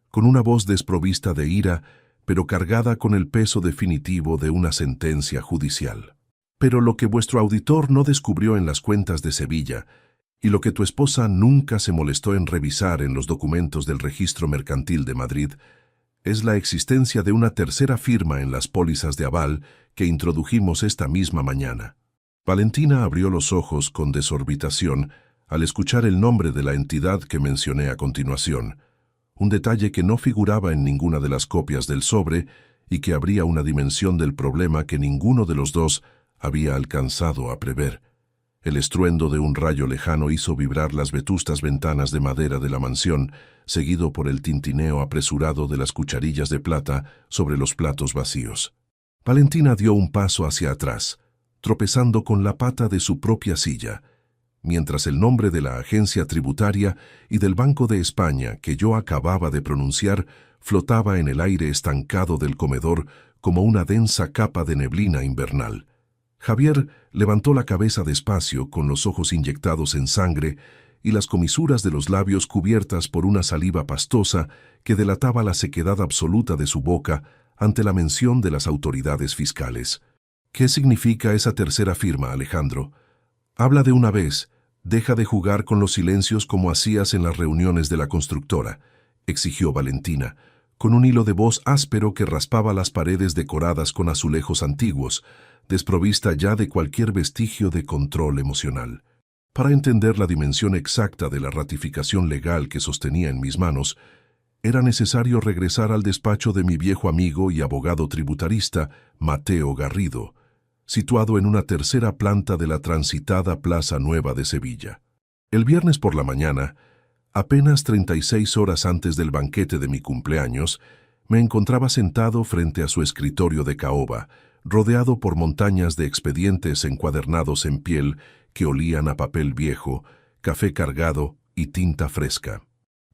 con una voz desprovista de ira, pero cargada con el peso definitivo de una sentencia judicial. Pero lo que vuestro auditor no descubrió en las cuentas de Sevilla, y lo que tu esposa nunca se molestó en revisar en los documentos del Registro Mercantil de Madrid, es la existencia de una tercera firma en las pólizas de aval que introdujimos esta misma mañana. Valentina abrió los ojos con desorbitación al escuchar el nombre de la entidad que mencioné a continuación, un detalle que no figuraba en ninguna de las copias del sobre y que abría una dimensión del problema que ninguno de los dos había alcanzado a prever. El estruendo de un rayo lejano hizo vibrar las vetustas ventanas de madera de la mansión, seguido por el tintineo apresurado de las cucharillas de plata sobre los platos vacíos. Valentina dio un paso hacia atrás, tropezando con la pata de su propia silla, mientras el nombre de la agencia tributaria y del Banco de España que yo acababa de pronunciar flotaba en el aire estancado del comedor como una densa capa de neblina invernal. Javier levantó la cabeza despacio con los ojos inyectados en sangre y las comisuras de los labios cubiertas por una saliva pastosa que delataba la sequedad absoluta de su boca ante la mención de las autoridades fiscales. ¿Qué significa esa tercera firma, Alejandro? Habla de una vez, deja de jugar con los silencios como hacías en las reuniones de la constructora, exigió Valentina, con un hilo de voz áspero que raspaba las paredes decoradas con azulejos antiguos, desprovista ya de cualquier vestigio de control emocional. Para entender la dimensión exacta de la ratificación legal que sostenía en mis manos, era necesario regresar al despacho de mi viejo amigo y abogado tributarista, Mateo Garrido, situado en una tercera planta de la transitada Plaza Nueva de Sevilla. El viernes por la mañana, apenas 36 horas antes del banquete de mi cumpleaños, me encontraba sentado frente a su escritorio de caoba, rodeado por montañas de expedientes encuadernados en piel que olían a papel viejo, café cargado y tinta fresca.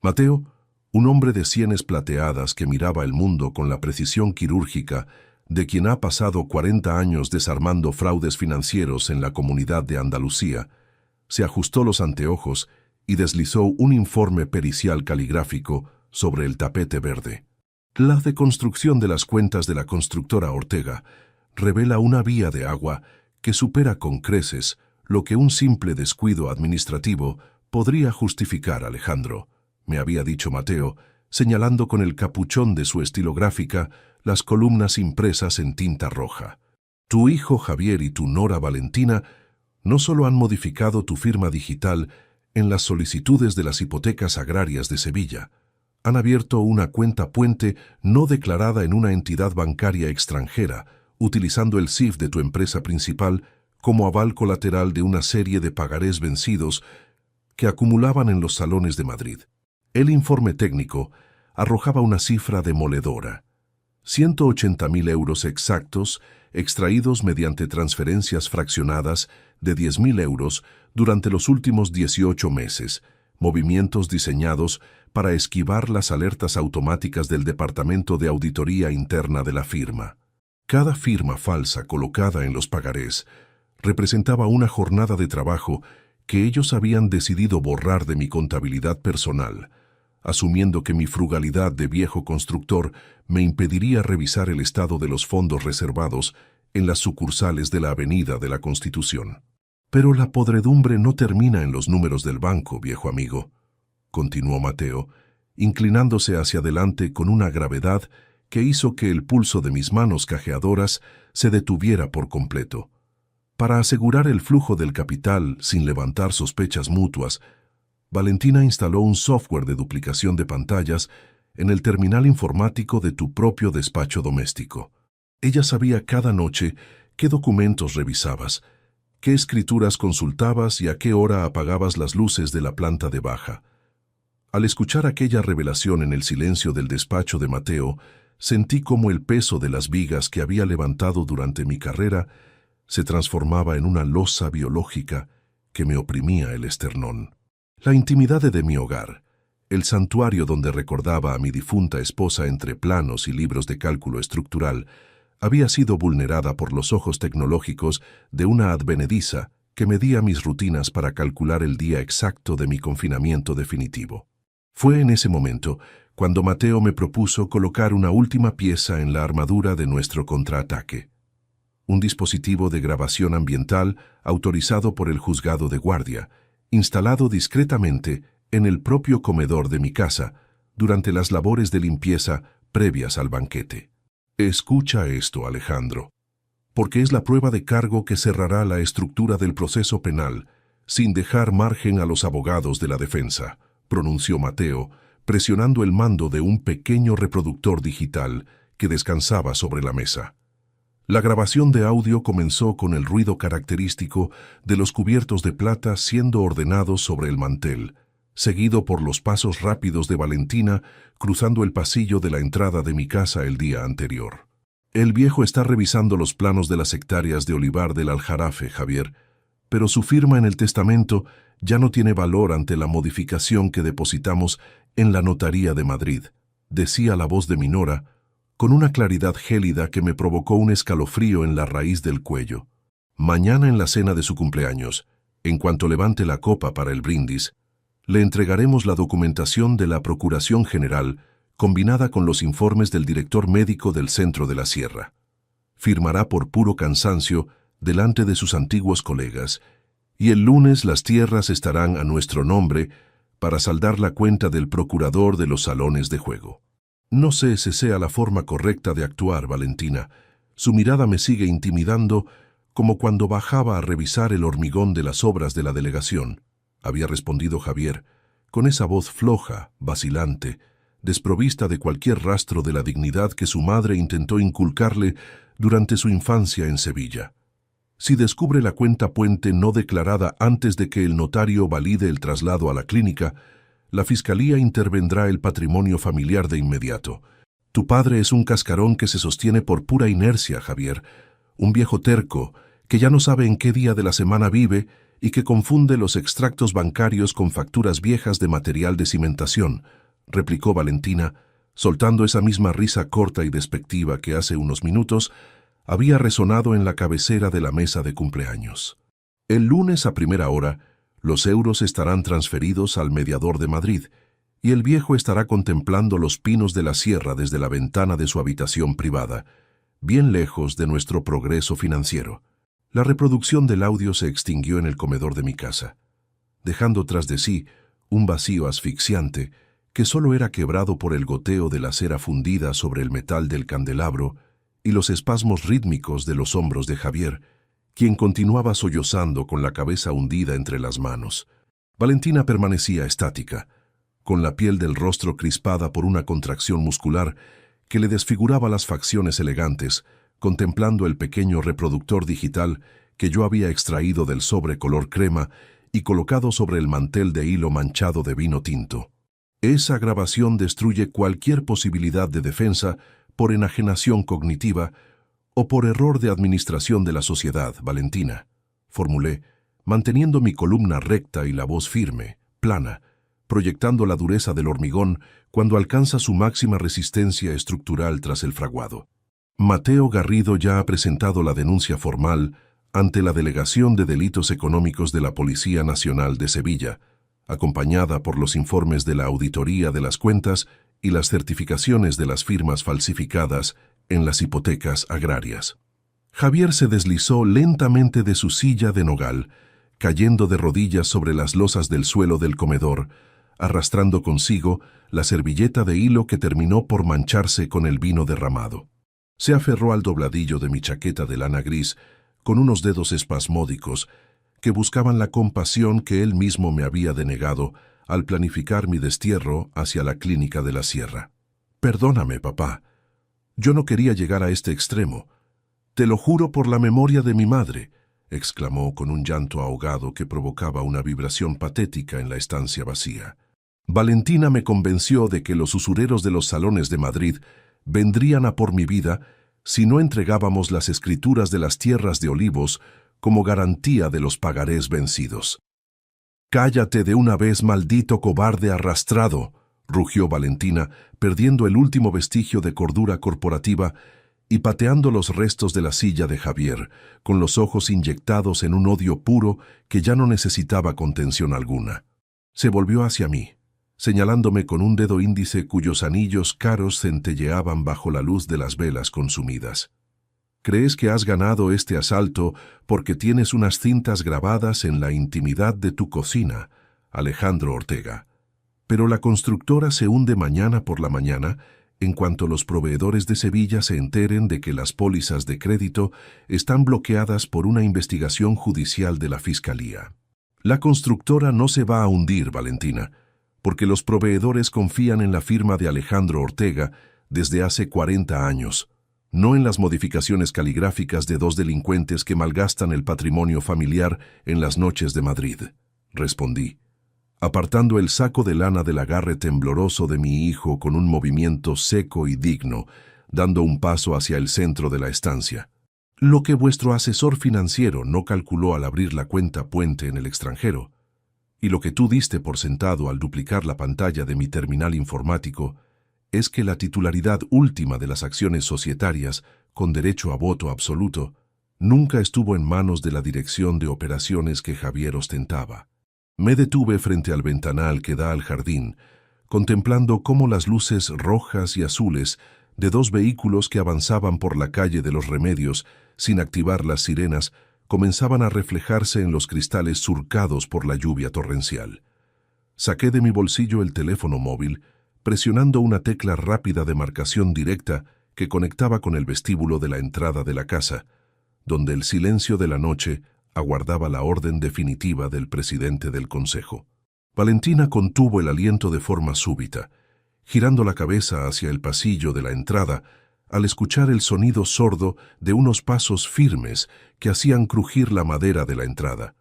Mateo, un hombre de sienes plateadas que miraba el mundo con la precisión quirúrgica de quien ha pasado 40 años desarmando fraudes financieros en la Comunidad de Andalucía, se ajustó los anteojos y deslizó un informe pericial caligráfico sobre el tapete verde. La deconstrucción de las cuentas de la constructora Ortega revela una vía de agua que supera con creces lo que un simple descuido administrativo podría justificar, Alejandro, me había dicho Mateo, señalando con el capuchón de su estilográfica las columnas impresas en tinta roja. Tu hijo Javier y tu nora Valentina no solo han modificado tu firma digital en las solicitudes de las hipotecas agrarias de Sevilla, han abierto una cuenta puente no declarada en una entidad bancaria extranjera, utilizando el CIF de tu empresa principal como aval colateral de una serie de pagarés vencidos que acumulaban en los salones de Madrid. El informe técnico arrojaba una cifra demoledora: 180.000 euros exactos, extraídos mediante transferencias fraccionadas de 10.000 euros durante los últimos 18 meses, movimientos diseñados para esquivar las alertas automáticas del Departamento de Auditoría Interna de la firma. Cada firma falsa colocada en los pagarés representaba una jornada de trabajo que ellos habían decidido borrar de mi contabilidad personal, asumiendo que mi frugalidad de viejo constructor me impediría revisar el estado de los fondos reservados en las sucursales de la Avenida de la Constitución. Pero la podredumbre no termina en los números del banco, viejo amigo, continuó Mateo, inclinándose hacia adelante con una gravedad que hizo que el pulso de mis manos cajeadoras se detuviera por completo. Para asegurar el flujo del capital sin levantar sospechas mutuas, Valentina instaló un software de duplicación de pantallas en el terminal informático de tu propio despacho doméstico. Ella sabía cada noche qué documentos revisabas, qué escrituras consultabas y a qué hora apagabas las luces de la planta de baja. Al escuchar aquella revelación en el silencio del despacho de Mateo, sentí como el peso de las vigas que había levantado durante mi carrera se transformaba en una losa biológica que me oprimía el esternón. La intimidad de mi hogar, el santuario donde recordaba a mi difunta esposa entre planos y libros de cálculo estructural, había sido vulnerada por los ojos tecnológicos de una advenediza que medía mis rutinas para calcular el día exacto de mi confinamiento definitivo. Fue en ese momento cuando Mateo me propuso colocar una última pieza en la armadura de nuestro contraataque. Un dispositivo de grabación ambiental autorizado por el juzgado de guardia, instalado discretamente en el propio comedor de mi casa durante las labores de limpieza previas al banquete. Escucha esto, Alejandro, porque es la prueba de cargo que cerrará la estructura del proceso penal sin dejar margen a los abogados de la defensa, pronunció Mateo, presionando el mando de un pequeño reproductor digital que descansaba sobre la mesa. La grabación de audio comenzó con el ruido característico de los cubiertos de plata siendo ordenados sobre el mantel, seguido por los pasos rápidos de Valentina cruzando el pasillo de la entrada de mi casa el día anterior. El viejo está revisando los planos de las hectáreas de olivar del Aljarafe, Javier, pero su firma en el testamento ya no tiene valor ante la modificación que depositamos en la notaría de Madrid, decía la voz de mi nora, con una claridad gélida que me provocó un escalofrío en la raíz del cuello. Mañana en la cena de su cumpleaños, en cuanto levante la copa para el brindis, le entregaremos la documentación de la Procuración General combinada con los informes del director médico del Centro de la Sierra. Firmará por puro cansancio delante de sus antiguos colegas, y el lunes las tierras estarán a nuestro nombre para saldar la cuenta del procurador de los salones de juego. No sé si sea la forma correcta de actuar, Valentina. Su mirada me sigue intimidando como cuando bajaba a revisar el hormigón de las obras de la delegación, había respondido Javier, con esa voz floja, vacilante, desprovista de cualquier rastro de la dignidad que su madre intentó inculcarle durante su infancia en Sevilla. Si descubre la cuenta puente no declarada antes de que el notario valide el traslado a la clínica, la Fiscalía intervendrá el patrimonio familiar de inmediato. Tu padre es un cascarón que se sostiene por pura inercia, Javier, un viejo terco que ya no sabe en qué día de la semana vive y que confunde los extractos bancarios con facturas viejas de material de cimentación, replicó Valentina, soltando esa misma risa corta y despectiva que hace unos minutos había resonado en la cabecera de la mesa de cumpleaños. El lunes a primera hora, los euros estarán transferidos al mediador de Madrid, y el viejo estará contemplando los pinos de la sierra desde la ventana de su habitación privada, bien lejos de nuestro progreso financiero. La reproducción del audio se extinguió en el comedor de mi casa, dejando tras de sí un vacío asfixiante que solo era quebrado por el goteo de la cera fundida sobre el metal del candelabro y los espasmos rítmicos de los hombros de Javier, quien continuaba sollozando con la cabeza hundida entre las manos. Valentina permanecía estática, con la piel del rostro crispada por una contracción muscular que le desfiguraba las facciones elegantes, contemplando el pequeño reproductor digital que yo había extraído del sobre color crema y colocado sobre el mantel de hilo manchado de vino tinto. Esa grabación destruye cualquier posibilidad de defensa por enajenación cognitiva o por error de administración de la sociedad, Valentina, formulé, manteniendo mi columna recta y la voz firme, plana, proyectando la dureza del hormigón cuando alcanza su máxima resistencia estructural tras el fraguado. Mateo Garrido ya ha presentado la denuncia formal ante la Delegación de Delitos Económicos de la Policía Nacional de Sevilla, acompañada por los informes de la auditoría de las cuentas y las certificaciones de las firmas falsificadas en las hipotecas agrarias. Javier se deslizó lentamente de su silla de nogal, cayendo de rodillas sobre las losas del suelo del comedor, arrastrando consigo la servilleta de hilo que terminó por mancharse con el vino derramado. Se aferró al dobladillo de mi chaqueta de lana gris, con unos dedos espasmódicos que buscaban la compasión que él mismo me había denegado al planificar mi destierro hacia la clínica de la sierra. «Perdóname, papá. Yo no quería llegar a este extremo. Te lo juro por la memoria de mi madre», exclamó con un llanto ahogado que provocaba una vibración patética en la estancia vacía. Valentina me convenció de que los usureros de los salones de Madrid vendrían a por mi vida si no entregábamos las escrituras de las tierras de olivos como garantía de los pagarés vencidos. «Cállate de una vez, maldito cobarde arrastrado», rugió Valentina, perdiendo el último vestigio de cordura corporativa y pateando los restos de la silla de Javier, con los ojos inyectados en un odio puro que ya no necesitaba contención alguna. Se volvió hacia mí, señalándome con un dedo índice cuyos anillos caros centelleaban bajo la luz de las velas consumidas. Crees que has ganado este asalto porque tienes unas cintas grabadas en la intimidad de tu cocina, Alejandro Ortega. Pero la constructora se hunde mañana por la mañana en cuanto los proveedores de Sevilla se enteren de que las pólizas de crédito están bloqueadas por una investigación judicial de la Fiscalía. La constructora no se va a hundir, Valentina, porque los proveedores confían en la firma de Alejandro Ortega desde hace 40 años, no en las modificaciones caligráficas de dos delincuentes que malgastan el patrimonio familiar en las noches de Madrid, respondí, apartando el saco de lana del agarre tembloroso de mi hijo con un movimiento seco y digno, dando un paso hacia el centro de la estancia. Lo que vuestro asesor financiero no calculó al abrir la cuenta puente en el extranjero, y lo que tú diste por sentado al duplicar la pantalla de mi terminal informático, es que la titularidad última de las acciones societarias, con derecho a voto absoluto, nunca estuvo en manos de la dirección de operaciones que Javier ostentaba. Me detuve frente al ventanal que da al jardín, contemplando cómo las luces rojas y azules de dos vehículos que avanzaban por la calle de los Remedios, sin activar las sirenas, comenzaban a reflejarse en los cristales surcados por la lluvia torrencial. Saqué de mi bolsillo el teléfono móvil, presionando una tecla rápida de marcación directa que conectaba con el vestíbulo de la entrada de la casa, donde el silencio de la noche aguardaba la orden definitiva del presidente del Consejo. Valentina contuvo el aliento de forma súbita, girando la cabeza hacia el pasillo de la entrada al escuchar el sonido sordo de unos pasos firmes que hacían crujir la madera de la entrada.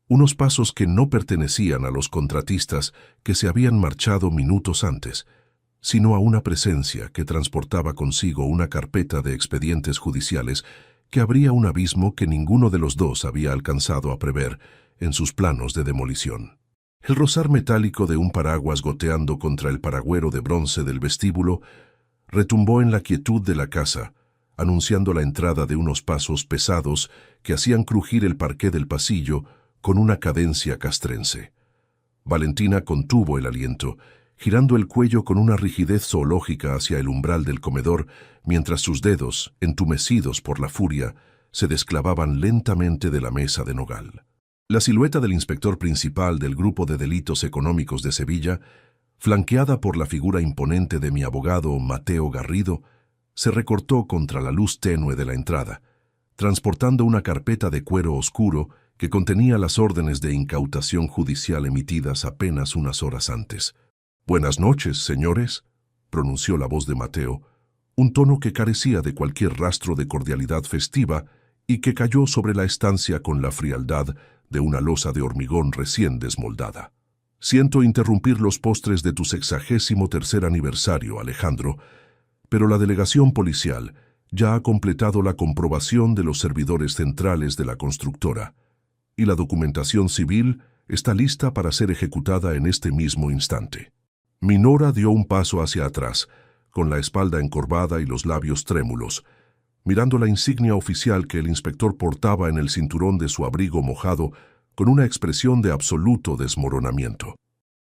Unos pasos que no pertenecían a los contratistas que se habían marchado minutos antes, sino a una presencia que transportaba consigo una carpeta de expedientes judiciales que abría un abismo que ninguno de los dos había alcanzado a prever en sus planos de demolición. El rozar metálico de un paraguas goteando contra el paragüero de bronce del vestíbulo retumbó en la quietud de la casa, anunciando la entrada de unos pasos pesados que hacían crujir el parqué del pasillo con una cadencia castrense. Valentina contuvo el aliento, girando el cuello con una rigidez zoológica hacia el umbral del comedor, mientras sus dedos, entumecidos por la furia, se desclavaban lentamente de la mesa de nogal. La silueta del inspector principal del Grupo de Delitos Económicos de Sevilla, flanqueada por la figura imponente de mi abogado Mateo Garrido, se recortó contra la luz tenue de la entrada, transportando una carpeta de cuero oscuro que contenía las órdenes de incautación judicial emitidas apenas unas horas antes. «Buenas noches, señores», pronunció la voz de Mateo, un tono que carecía de cualquier rastro de cordialidad festiva y que cayó sobre la estancia con la frialdad de una losa de hormigón recién desmoldada. «Siento interrumpir los postres de tu 63º aniversario, Alejandro, pero la delegación policial ya ha completado la comprobación de los servidores centrales de la constructora, y la documentación civil está lista para ser ejecutada en este mismo instante». Minora dio un paso hacia atrás, con la espalda encorvada y los labios trémulos, mirando la insignia oficial que el inspector portaba en el cinturón de su abrigo mojado con una expresión de absoluto desmoronamiento.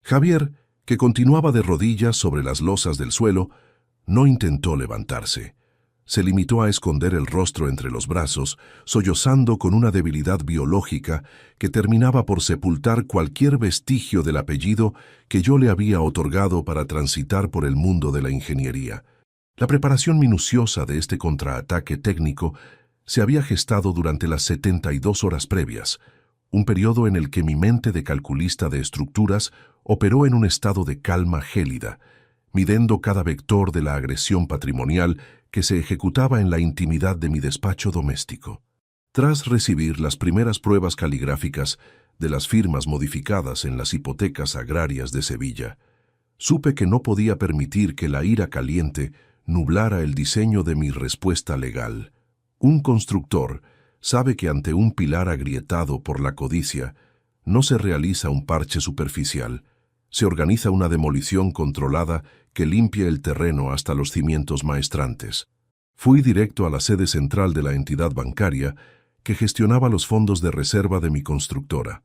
Javier, que continuaba de rodillas sobre las losas del suelo, no intentó levantarse. Se limitó a esconder el rostro entre los brazos, sollozando con una debilidad biológica que terminaba por sepultar cualquier vestigio del apellido que yo le había otorgado para transitar por el mundo de la ingeniería. La preparación minuciosa de este contraataque técnico se había gestado durante las 72 horas previas, un periodo en el que mi mente de calculista de estructuras operó en un estado de calma gélida, midiendo cada vector de la agresión patrimonial que se ejecutaba en la intimidad de mi despacho doméstico. Tras recibir las primeras pruebas caligráficas de las firmas modificadas en las hipotecas agrarias de Sevilla, supe que no podía permitir que la ira caliente nublara el diseño de mi respuesta legal. Un constructor sabe que ante un pilar agrietado por la codicia no se realiza un parche superficial, se organiza una demolición controlada que limpie el terreno hasta los cimientos maestrantes. Fui directo a la sede central de la entidad bancaria que gestionaba los fondos de reserva de mi constructora,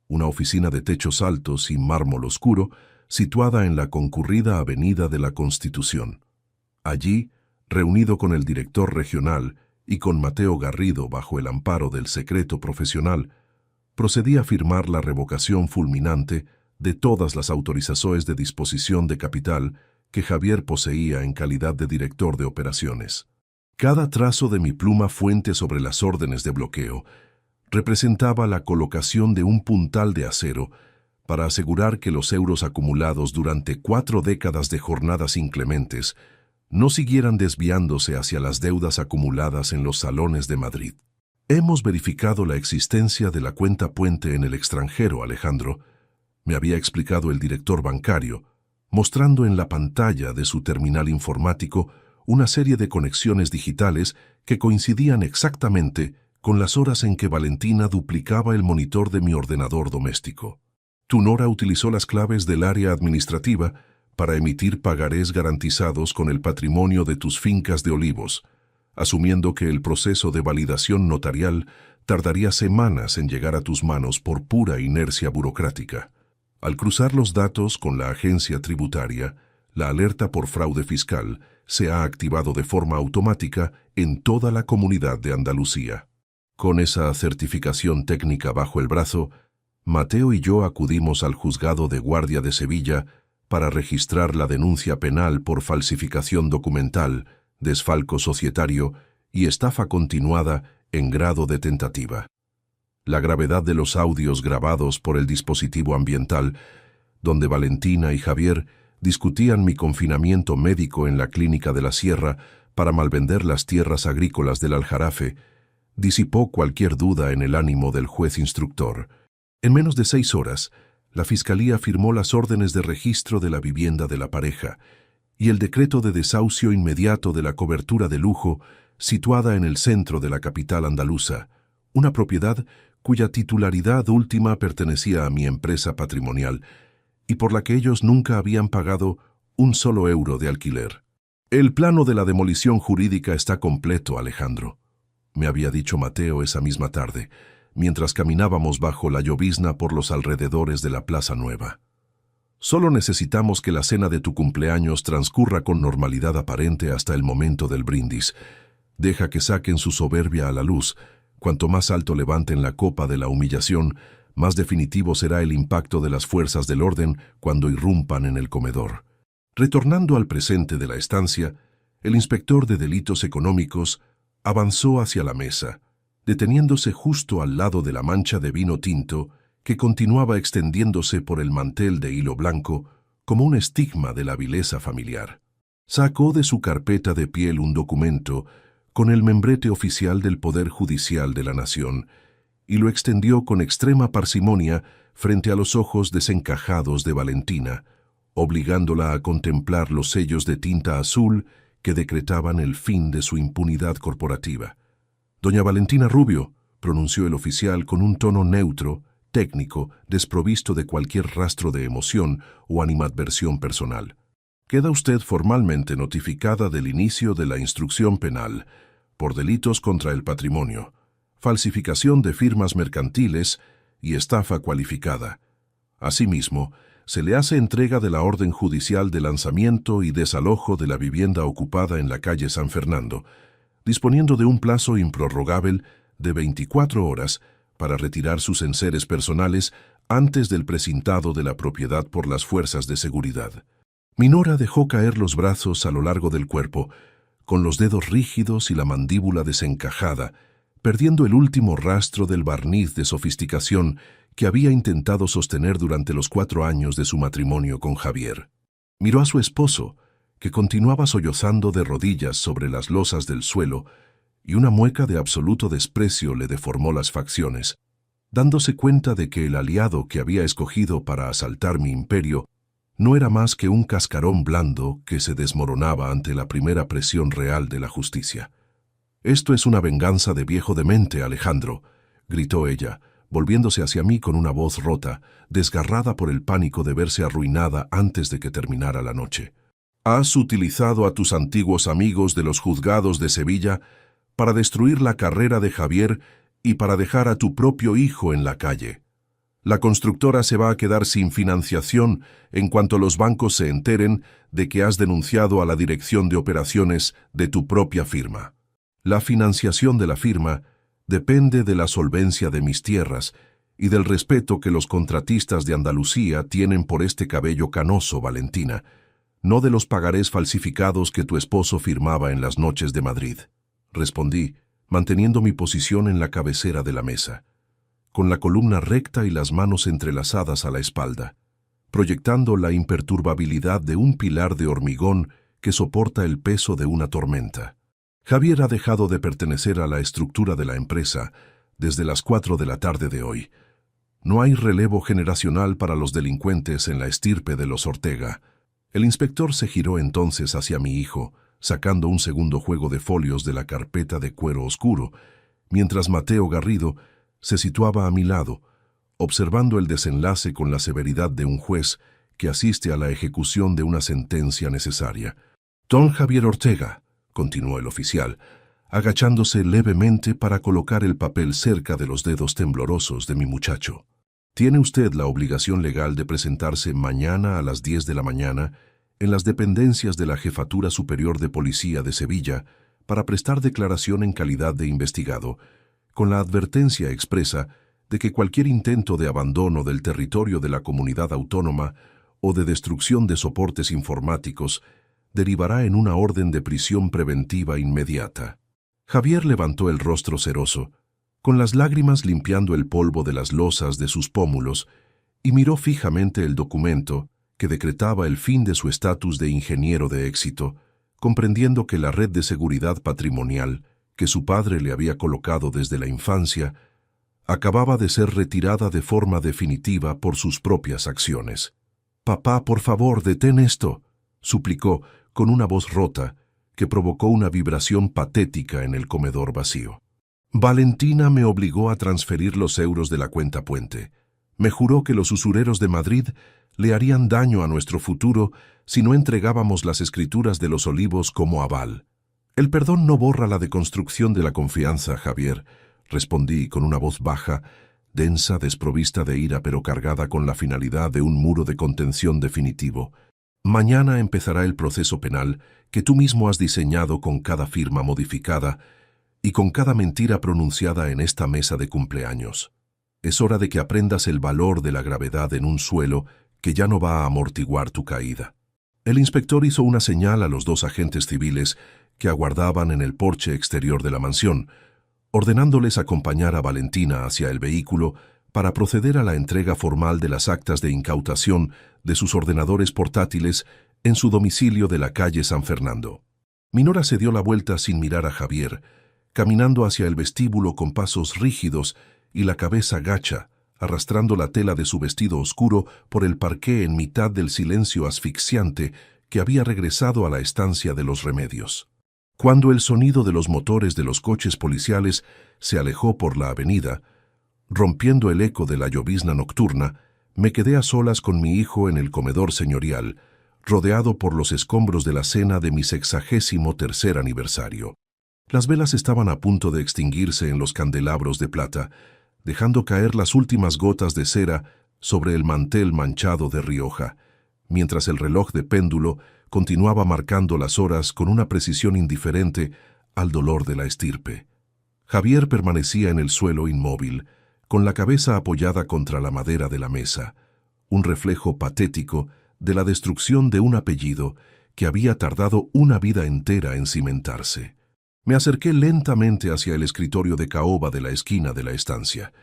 una oficina de techos altos y mármol oscuro, situada en la concurrida Avenida de la Constitución. Allí, reunido con el director regional y con Mateo Garrido bajo el amparo del secreto profesional, procedí a firmar la revocación fulminante de todas las autorizaciones de disposición de capital que Javier poseía en calidad de director de operaciones. Cada trazo de mi pluma fuente sobre las órdenes de bloqueo representaba la colocación de un puntal de acero para asegurar que los euros acumulados durante 4 décadas de jornadas inclementes no siguieran desviándose hacia las deudas acumuladas en los salones de Madrid. Hemos verificado la existencia de la cuenta puente en el extranjero, Alejandro, me había explicado el director bancario, mostrando en la pantalla de su terminal informático una serie de conexiones digitales que coincidían exactamente con las horas en que Valentina duplicaba el monitor de mi ordenador doméstico. Tu nora utilizó las claves del área administrativa para emitir pagarés garantizados con el patrimonio de tus fincas de olivos, asumiendo que el proceso de validación notarial tardaría semanas en llegar a tus manos por pura inercia burocrática. Al cruzar los datos con la agencia tributaria, la alerta por fraude fiscal se ha activado de forma automática en toda la comunidad de Andalucía. Con esa certificación técnica bajo el brazo, Mateo y yo acudimos al juzgado de guardia de Sevilla para registrar la denuncia penal por falsificación documental, desfalco societario y estafa continuada en grado de tentativa. La gravedad de los audios grabados por el dispositivo ambiental, donde Valentina y Javier discutían mi confinamiento médico en la clínica de la Sierra para malvender las tierras agrícolas del Aljarafe, disipó cualquier duda en el ánimo del juez instructor. En menos de 6 horas, la Fiscalía firmó las órdenes de registro de la vivienda de la pareja y el decreto de desahucio inmediato de la cobertura de lujo situada en el centro de la capital andaluza, una propiedad cuya titularidad última pertenecía a mi empresa patrimonial y por la que ellos nunca habían pagado un solo euro de alquiler. El plano de la demolición jurídica está completo, Alejandro, me había dicho Mateo esa misma tarde, mientras caminábamos bajo la llovizna por los alrededores de la Plaza Nueva. Solo necesitamos que la cena de tu cumpleaños transcurra con normalidad aparente hasta el momento del brindis. Deja que saquen su soberbia a la luz. Cuanto más alto levanten la copa de la humillación, más definitivo será el impacto de las fuerzas del orden cuando irrumpan en el comedor. Retornando al presente de la estancia, el inspector de delitos económicos avanzó hacia la mesa, deteniéndose justo al lado de la mancha de vino tinto que continuaba extendiéndose por el mantel de hilo blanco como un estigma de la vileza familiar. Sacó de su carpeta de piel un documento con el membrete oficial del Poder Judicial de la Nación y lo extendió con extrema parsimonia frente a los ojos desencajados de Valentina, obligándola a contemplar los sellos de tinta azul que decretaban el fin de su impunidad corporativa. «Doña Valentina Rubio», pronunció el oficial con un tono neutro, técnico, desprovisto de cualquier rastro de emoción o animadversión personal. «Queda usted formalmente notificada del inicio de la instrucción penal por delitos contra el patrimonio, falsificación de firmas mercantiles y estafa cualificada. Asimismo, se le hace entrega de la orden judicial de lanzamiento y desalojo de la vivienda ocupada en la calle San Fernando, disponiendo de un plazo improrrogable de 24 horas para retirar sus enseres personales antes del precintado de la propiedad por las fuerzas de seguridad». Mi nora dejó caer los brazos a lo largo del cuerpo, con los dedos rígidos y la mandíbula desencajada, perdiendo el último rastro del barniz de sofisticación que había intentado sostener durante los 4 años de su matrimonio con Javier. Miró a su esposo, que continuaba sollozando de rodillas sobre las losas del suelo, y una mueca de absoluto desprecio le deformó las facciones, dándose cuenta de que el aliado que había escogido para asaltar mi imperio no era más que un cascarón blando que se desmoronaba ante la primera presión real de la justicia. «Esto es una venganza de viejo demente, Alejandro», gritó ella, volviéndose hacia mí con una voz rota, desgarrada por el pánico de verse arruinada antes de que terminara la noche. «Has utilizado a tus antiguos amigos de los juzgados de Sevilla para destruir la carrera de Javier y para dejar a tu propio hijo en la calle. La constructora se va a quedar sin financiación en cuanto los bancos se enteren de que has denunciado a la dirección de operaciones de tu propia firma. La financiación de la firma depende de la solvencia de mis tierras y del respeto que los contratistas de Andalucía tienen por este cabello canoso, Valentina, no de los pagarés falsificados que tu esposo firmaba en las noches de Madrid. Respondí, manteniendo mi posición en la cabecera de la mesa, con la columna recta y las manos entrelazadas a la espalda, proyectando la imperturbabilidad de un pilar de hormigón que soporta el peso de una tormenta. Javier ha dejado de pertenecer a la estructura de la empresa desde las 4 de la tarde de hoy. No hay relevo generacional para los delincuentes en la estirpe de los Ortega. El inspector se giró entonces hacia mi hijo, sacando un segundo juego de folios de la carpeta de cuero oscuro, mientras Mateo Garrido se situaba a mi lado, observando el desenlace con la severidad de un juez que asiste a la ejecución de una sentencia necesaria. «Don Javier Ortega», continuó el oficial, agachándose levemente para colocar el papel cerca de los dedos temblorosos de mi muchacho. «Tiene usted la obligación legal de presentarse mañana a las 10 de la mañana en las dependencias de la Jefatura Superior de Policía de Sevilla para prestar declaración en calidad de investigado, con la advertencia expresa de que cualquier intento de abandono del territorio de la comunidad autónoma o de destrucción de soportes informáticos derivará en una orden de prisión preventiva inmediata». Javier levantó el rostro ceroso, con las lágrimas limpiando el polvo de las losas de sus pómulos, y miró fijamente el documento que decretaba el fin de su estatus de ingeniero de éxito, comprendiendo que la red de seguridad patrimonial que su padre le había colocado desde la infancia acababa de ser retirada de forma definitiva por sus propias acciones. «Papá, por favor, detén esto», suplicó con una voz rota que provocó una vibración patética en el comedor vacío. «Valentina me obligó a transferir los euros de la cuenta puente. Me juró que los usureros de Madrid le harían daño a nuestro futuro si no entregábamos las escrituras de los Olivos como aval. El perdón no borra la deconstrucción de la confianza, Javier», respondí con una voz baja, densa, desprovista de ira, pero cargada con la finalidad de un muro de contención definitivo. «Mañana empezará el proceso penal que tú mismo has diseñado con cada firma modificada y con cada mentira pronunciada en esta mesa de cumpleaños. Es hora de que aprendas el valor de la gravedad en un suelo que ya no va a amortiguar tu caída». El inspector hizo una señal a los 2 agentes civiles que aguardaban en el porche exterior de la mansión, ordenándoles acompañar a Valentina hacia el vehículo para proceder a la entrega formal de las actas de incautación de sus ordenadores portátiles en su domicilio de la calle San Fernando. Minora se dio la vuelta sin mirar a Javier, caminando hacia el vestíbulo con pasos rígidos y la cabeza gacha, arrastrando la tela de su vestido oscuro por el parqué en mitad del silencio asfixiante que había regresado a la estancia de los Remedios. Cuando el sonido de los motores de los coches policiales se alejó por la avenida, rompiendo el eco de la llovizna nocturna, me quedé a solas con mi hijo en el comedor señorial, rodeado por los escombros de la cena de mi 63º aniversario. Las velas estaban a punto de extinguirse en los candelabros de plata, dejando caer las últimas gotas de cera sobre el mantel manchado de Rioja, mientras el reloj de péndulo continuaba marcando las horas con una precisión indiferente al dolor de la estirpe. Javier permanecía en el suelo inmóvil, con la cabeza apoyada contra la madera de la mesa, un reflejo patético de la destrucción de un apellido que había tardado una vida entera en cimentarse. Me acerqué lentamente hacia el escritorio de caoba de la esquina de la estancia,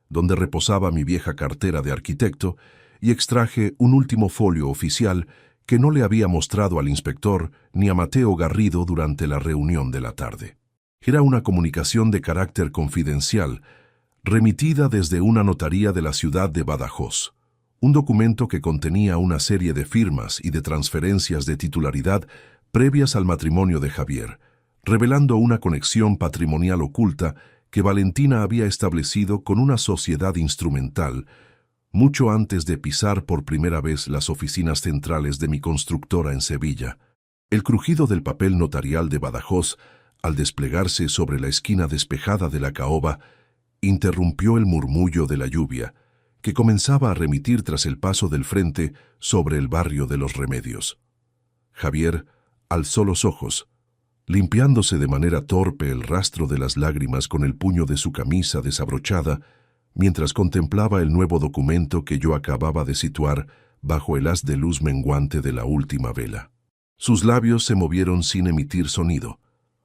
donde reposaba mi vieja cartera de arquitecto, y extraje un último folio oficial que no le había mostrado al inspector ni a Mateo Garrido durante la reunión de la tarde. Era una comunicación de carácter confidencial, remitida desde una notaría de la ciudad de Badajoz, un documento que contenía una serie de firmas y de transferencias de titularidad previas al matrimonio de Javier, revelando una conexión patrimonial oculta que Valentina había establecido con una sociedad instrumental, mucho antes de pisar por primera vez las oficinas centrales de mi constructora en Sevilla. El crujido del papel notarial de Badajoz, al desplegarse sobre la esquina despejada de la caoba, interrumpió el murmullo de la lluvia, que comenzaba a remitir tras el paso del frente sobre el barrio de los Remedios. Javier alzó los ojos, limpiándose de manera torpe el rastro de las lágrimas con el puño de su camisa desabrochada, mientras contemplaba el nuevo documento que yo acababa de situar bajo el haz de luz menguante de la última vela. Sus labios se movieron sin emitir sonido,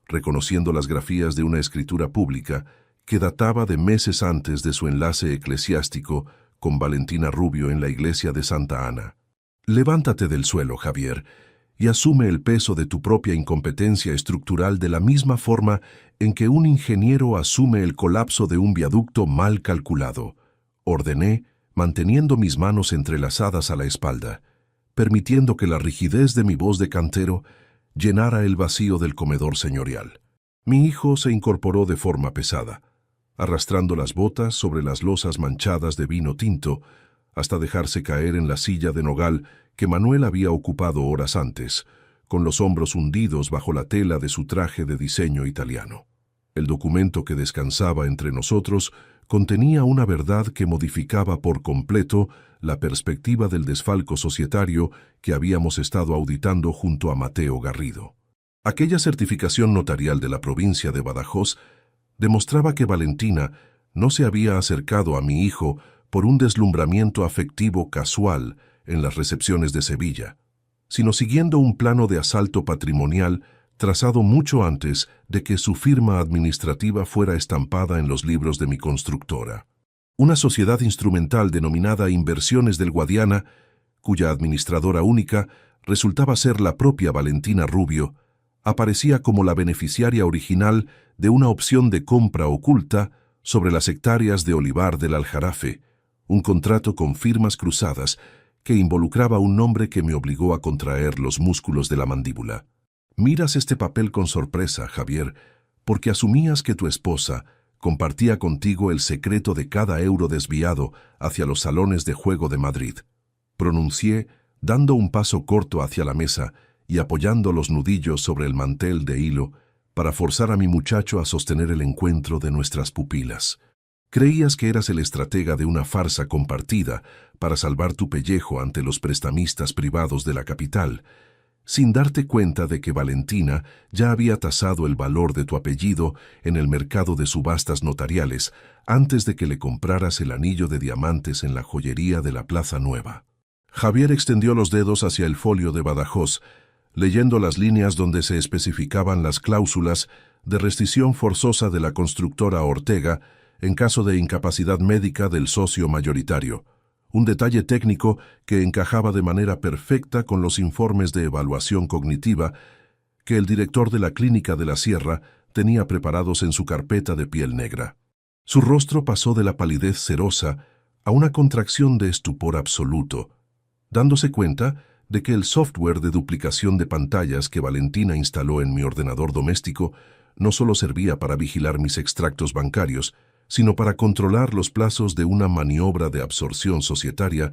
reconociendo las grafías de una escritura pública que databa de meses antes de su enlace eclesiástico con Valentina Rubio en la iglesia de Santa Ana. Levántate del suelo, Javier, y asume el peso de tu propia incompetencia estructural de la misma forma en que un ingeniero asume el colapso de un viaducto mal calculado. Ordené, manteniendo mis manos entrelazadas a la espalda, permitiendo que la rigidez de mi voz de cantero llenara el vacío del comedor señorial. Mi hijo se incorporó de forma pesada, arrastrando las botas sobre las losas manchadas de vino tinto, hasta dejarse caer en la silla de nogal que Manuel había ocupado horas antes, con los hombros hundidos bajo la tela de su traje de diseño italiano. El documento que descansaba entre nosotros contenía una verdad que modificaba por completo la perspectiva del desfalco societario que habíamos estado auditando junto a Mateo Garrido. Aquella certificación notarial de la provincia de Badajoz demostraba que Valentina no se había acercado a mi hijo por un deslumbramiento afectivo casual en las recepciones de Sevilla, sino siguiendo un plano de asalto patrimonial trazado mucho antes de que su firma administrativa fuera estampada en los libros de mi constructora. Una sociedad instrumental denominada Inversiones del Guadiana, cuya administradora única resultaba ser la propia Valentina Rubio, aparecía como la beneficiaria original de una opción de compra oculta sobre las hectáreas de olivar del Aljarafe, un contrato con firmas cruzadas que involucraba un nombre que me obligó a contraer los músculos de la mandíbula. Miras este papel con sorpresa, Javier, porque asumías que tu esposa compartía contigo el secreto de cada euro desviado hacia los salones de juego de Madrid. Pronuncié, dando un paso corto hacia la mesa y apoyando los nudillos sobre el mantel de hilo para forzar a mi muchacho a sostener el encuentro de nuestras pupilas. Creías que eras el estratega de una farsa compartida para salvar tu pellejo ante los prestamistas privados de la capital, sin darte cuenta de que Valentina ya había tasado el valor de tu apellido en el mercado de subastas notariales antes de que le compraras el anillo de diamantes en la joyería de la Plaza Nueva. Javier extendió los dedos hacia el folio de Badajoz, leyendo las líneas donde se especificaban las cláusulas de rescisión forzosa de la constructora Ortega en caso de incapacidad médica del socio mayoritario, un detalle técnico que encajaba de manera perfecta con los informes de evaluación cognitiva que el director de la Clínica de la Sierra tenía preparados en su carpeta de piel negra. Su rostro pasó de la palidez cerosa a una contracción de estupor absoluto, dándose cuenta de que el software de duplicación de pantallas que Valentina instaló en mi ordenador doméstico no solo servía para vigilar mis extractos bancarios, sino para controlar los plazos de una maniobra de absorción societaria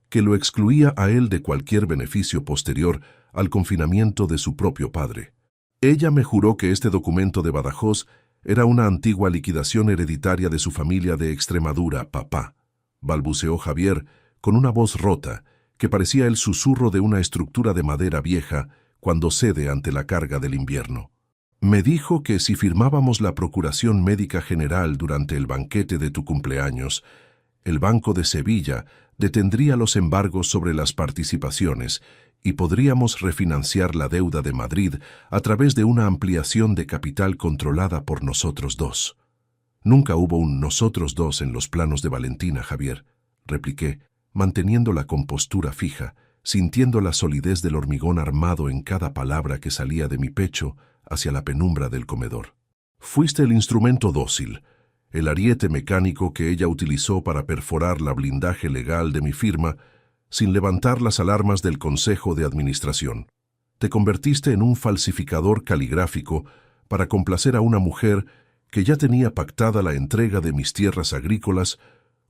que lo excluía a él de cualquier beneficio posterior al confinamiento de su propio padre. Ella me juró que este documento de Badajoz era una antigua liquidación hereditaria de su familia de Extremadura, papá, balbuceó Javier con una voz rota que parecía el susurro de una estructura de madera vieja cuando cede ante la carga del invierno. Me dijo que si firmábamos la Procuración Médica General durante el banquete de tu cumpleaños, el Banco de Sevilla detendría los embargos sobre las participaciones y podríamos refinanciar la deuda de Madrid a través de una ampliación de capital controlada por nosotros dos. Nunca hubo un nosotros dos en los planos de Valentina, Javier, repliqué, manteniendo la compostura fija, sintiendo la solidez del hormigón armado en cada palabra que salía de mi pecho hacia la penumbra del comedor. Fuiste el instrumento dócil, el ariete mecánico que ella utilizó para perforar la blindaje legal de mi firma sin levantar las alarmas del Consejo de Administración. Te convertiste en un falsificador caligráfico para complacer a una mujer que ya tenía pactada la entrega de mis tierras agrícolas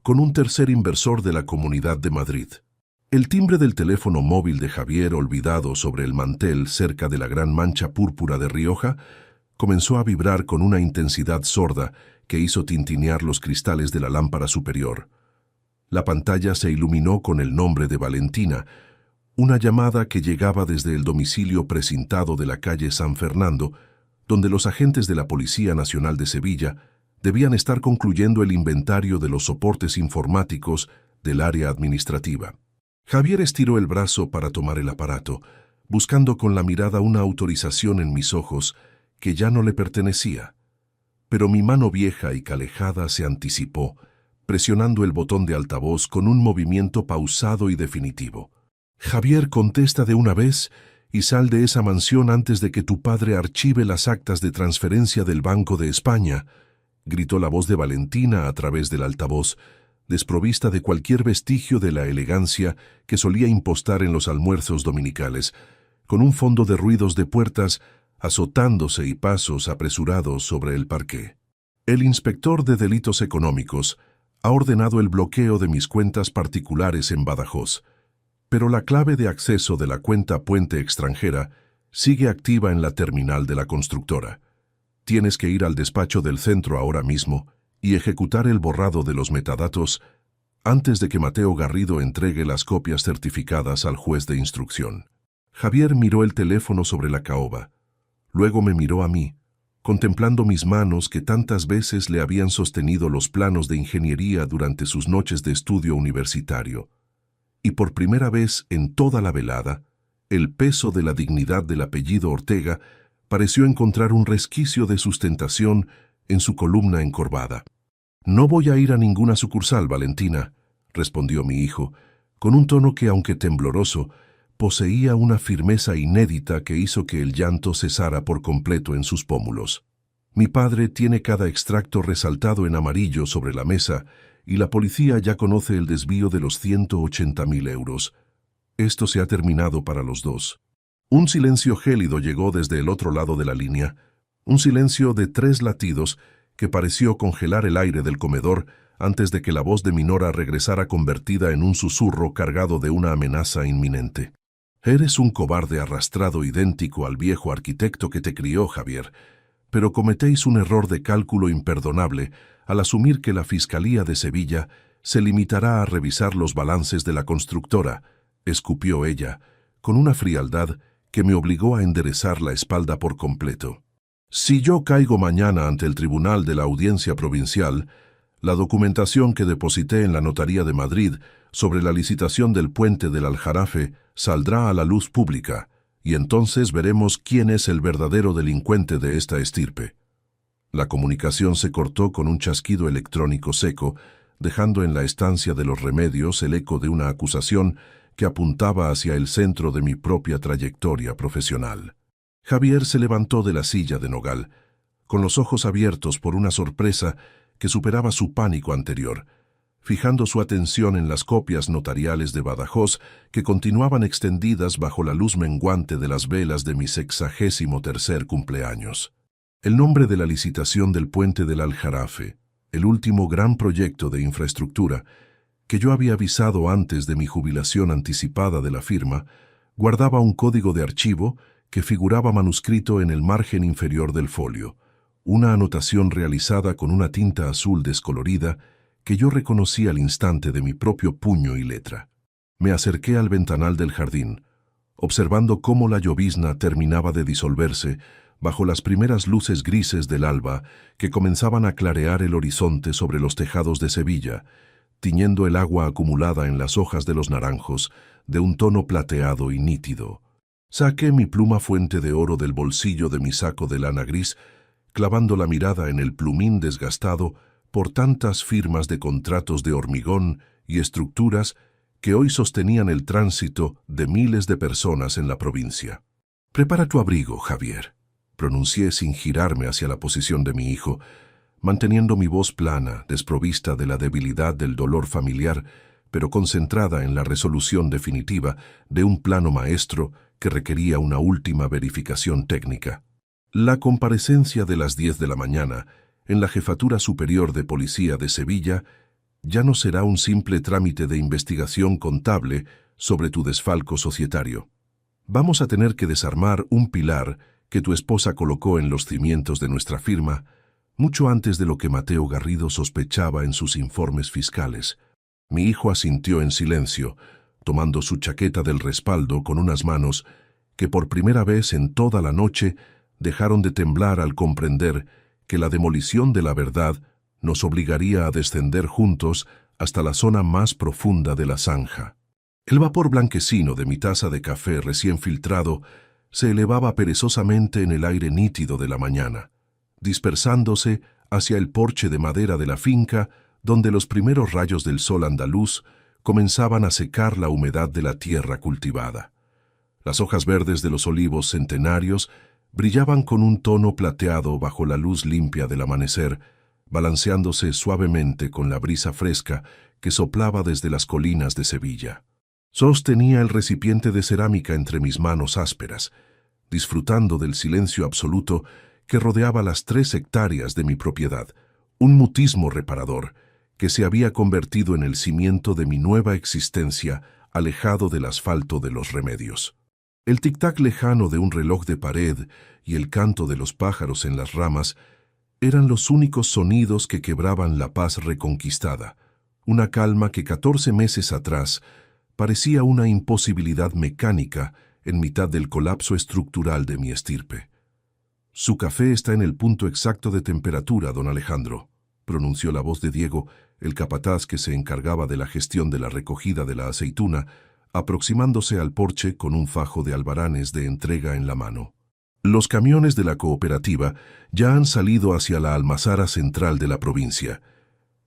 con un tercer inversor de la Comunidad de Madrid. El timbre del teléfono móvil de Javier, olvidado sobre el mantel cerca de la gran mancha púrpura de Rioja, comenzó a vibrar con una intensidad sorda que hizo tintinear los cristales de la lámpara superior. La pantalla se iluminó con el nombre de Valentina, una llamada que llegaba desde el domicilio precintado de la calle San Fernando, donde los agentes de la Policía Nacional de Sevilla debían estar concluyendo el inventario de los soportes informáticos del área administrativa. Javier estiró el brazo para tomar el aparato, buscando con la mirada una autorización en mis ojos que ya no le pertenecía. Pero mi mano vieja y calejada se anticipó, presionando el botón de altavoz con un movimiento pausado y definitivo. «Javier, contesta de una vez y sal de esa mansión antes de que tu padre archive las actas de transferencia del Banco de España», gritó la voz de Valentina a través del altavoz, desprovista de cualquier vestigio de la elegancia que solía impostar en los almuerzos dominicales, con un fondo de ruidos de puertas azotándose y pasos apresurados sobre el parqué. «El inspector de delitos económicos ha ordenado el bloqueo de mis cuentas particulares en Badajoz, pero la clave de acceso de la cuenta Puente Extranjera sigue activa en la terminal de la constructora. Tienes que ir al despacho del centro ahora mismo y ejecutar el borrado de los metadatos antes de que Mateo Garrido entregue las copias certificadas al juez de instrucción». Javier miró el teléfono sobre la caoba. Luego me miró a mí, contemplando mis manos que tantas veces le habían sostenido los planos de ingeniería durante sus noches de estudio universitario. Y por primera vez en toda la velada, el peso de la dignidad del apellido Ortega pareció encontrar un resquicio de sustentación en su columna encorvada. «No voy a ir a ninguna sucursal, Valentina», respondió mi hijo, con un tono que, aunque tembloroso, poseía una firmeza inédita que hizo que el llanto cesara por completo en sus pómulos. «Mi padre tiene cada extracto resaltado en amarillo sobre la mesa y la policía ya conoce el desvío de los 180.000 euros. Esto se ha terminado para los dos». Un silencio gélido llegó desde el otro lado de la línea, un silencio de 3 latidos que pareció congelar el aire del comedor antes de que la voz de Minora regresara convertida en un susurro cargado de una amenaza inminente. «Eres un cobarde arrastrado idéntico al viejo arquitecto que te crió, Javier, pero cometéis un error de cálculo imperdonable al asumir que la Fiscalía de Sevilla se limitará a revisar los balances de la constructora», escupió ella, con una frialdad que me obligó a enderezar la espalda por completo. «Si yo caigo mañana ante el tribunal de la Audiencia Provincial, la documentación que deposité en la Notaría de Madrid sobre la licitación del puente del Aljarafe saldrá a la luz pública, y entonces veremos quién es el verdadero delincuente de esta estirpe». La comunicación se cortó con un chasquido electrónico seco, dejando en la estancia de los remedios el eco de una acusación que apuntaba hacia el centro de mi propia trayectoria profesional. Javier se levantó de la silla de nogal, con los ojos abiertos por una sorpresa que superaba su pánico anterior, fijando su atención en las copias notariales de Badajoz que continuaban extendidas bajo la luz menguante de las velas de mi 63º cumpleaños. El nombre de la licitación del puente del Aljarafe, el último gran proyecto de infraestructura, que yo había avisado antes de mi jubilación anticipada de la firma, guardaba un código de archivo que figuraba manuscrito en el margen inferior del folio, una anotación realizada con una tinta azul descolorida que yo reconocí al instante de mi propio puño y letra. Me acerqué al ventanal del jardín, observando cómo la llovizna terminaba de disolverse bajo las primeras luces grises del alba que comenzaban a clarear el horizonte sobre los tejados de Sevilla, tiñendo el agua acumulada en las hojas de los naranjos de un tono plateado y nítido. Saqué mi pluma fuente de oro del bolsillo de mi saco de lana gris, clavando la mirada en el plumín desgastado por tantas firmas de contratos de hormigón y estructuras que hoy sostenían el tránsito de miles de personas en la provincia. «Prepara tu abrigo, Javier», pronuncié sin girarme hacia la posición de mi hijo, manteniendo mi voz plana, desprovista de la debilidad del dolor familiar, pero concentrada en la resolución definitiva de un plano maestro que requería una última verificación técnica. La comparecencia de las 10 de la mañana en la Jefatura Superior de Policía de Sevilla ya no será un simple trámite de investigación contable sobre tu desfalco societario. Vamos a tener que desarmar un pilar que tu esposa colocó en los cimientos de nuestra firma mucho antes de lo que Mateo Garrido sospechaba en sus informes fiscales. Mi hijo asintió en silencio, tomando su chaqueta del respaldo con unas manos que por primera vez en toda la noche dejaron de temblar al comprender que la demolición de la verdad nos obligaría a descender juntos hasta la zona más profunda de la zanja. El vapor blanquecino de mi taza de café recién filtrado se elevaba perezosamente en el aire nítido de la mañana, dispersándose hacia el porche de madera de la finca donde los primeros rayos del sol andaluz comenzaban a secar la humedad de la tierra cultivada. Las hojas verdes de los olivos centenarios brillaban con un tono plateado bajo la luz limpia del amanecer, balanceándose suavemente con la brisa fresca que soplaba desde las colinas de Sevilla. Sostenía el recipiente de cerámica entre mis manos ásperas, disfrutando del silencio absoluto que rodeaba las 3 hectáreas de mi propiedad, un mutismo reparador que se había convertido en el cimiento de mi nueva existencia, alejado del asfalto de los remedios. El tic-tac lejano de un reloj de pared y el canto de los pájaros en las ramas eran los únicos sonidos que quebraban la paz reconquistada, una calma que 14 meses atrás parecía una imposibilidad mecánica en mitad del colapso estructural de mi estirpe. «Su café está en el punto exacto de temperatura, don Alejandro», pronunció la voz de Diego, el capataz que se encargaba de la gestión de la recogida de la aceituna, aproximándose al porche con un fajo de albaranes de entrega en la mano. Los camiones de la cooperativa ya han salido hacia la almazara central de la provincia.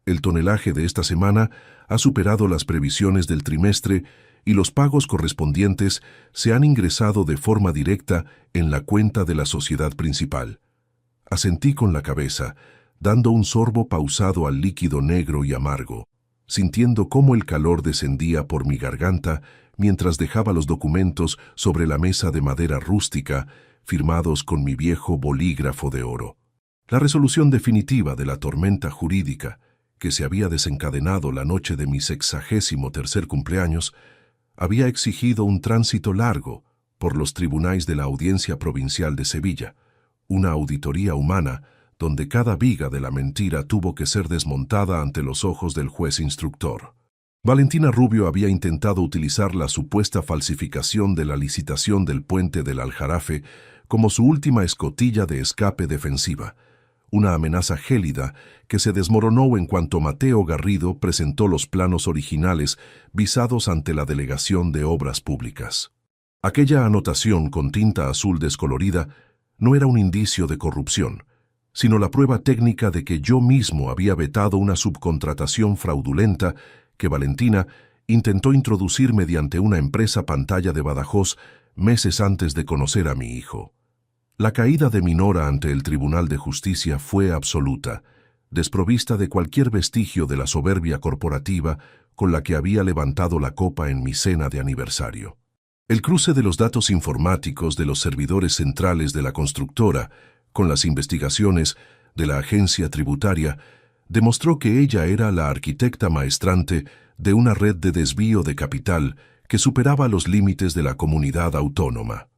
El tonelaje de esta semana ha superado las previsiones del trimestre y los pagos correspondientes se han ingresado de forma directa en la cuenta de la sociedad principal. Asentí con la cabeza, dando un sorbo pausado al líquido negro y amargo, sintiendo cómo el calor descendía por mi garganta mientras dejaba los documentos sobre la mesa de madera rústica, firmados con mi viejo bolígrafo de oro. La resolución definitiva de la tormenta jurídica, que se había desencadenado la noche de mi 63º cumpleaños, había exigido un tránsito largo por los tribunales de la Audiencia Provincial de Sevilla, una auditoría humana donde cada viga de la mentira tuvo que ser desmontada ante los ojos del juez instructor. Valentina Rubio había intentado utilizar la supuesta falsificación de la licitación del puente del Aljarafe como su última escotilla de escape defensiva, una amenaza gélida que se desmoronó en cuanto Mateo Garrido presentó los planos originales visados ante la Delegación de Obras Públicas. Aquella anotación con tinta azul descolorida no era un indicio de corrupción, sino la prueba técnica de que yo mismo había vetado una subcontratación fraudulenta que Valentina intentó introducir mediante una empresa pantalla de Badajoz meses antes de conocer a mi hijo. La caída de Minora ante el Tribunal de Justicia fue absoluta, desprovista de cualquier vestigio de la soberbia corporativa con la que había levantado la copa en mi cena de aniversario. El cruce de los datos informáticos de los servidores centrales de la constructora con las investigaciones de la agencia tributaria demostró que ella era la arquitecta maestrante de una red de desvío de capital que superaba los límites de la comunidad autónoma.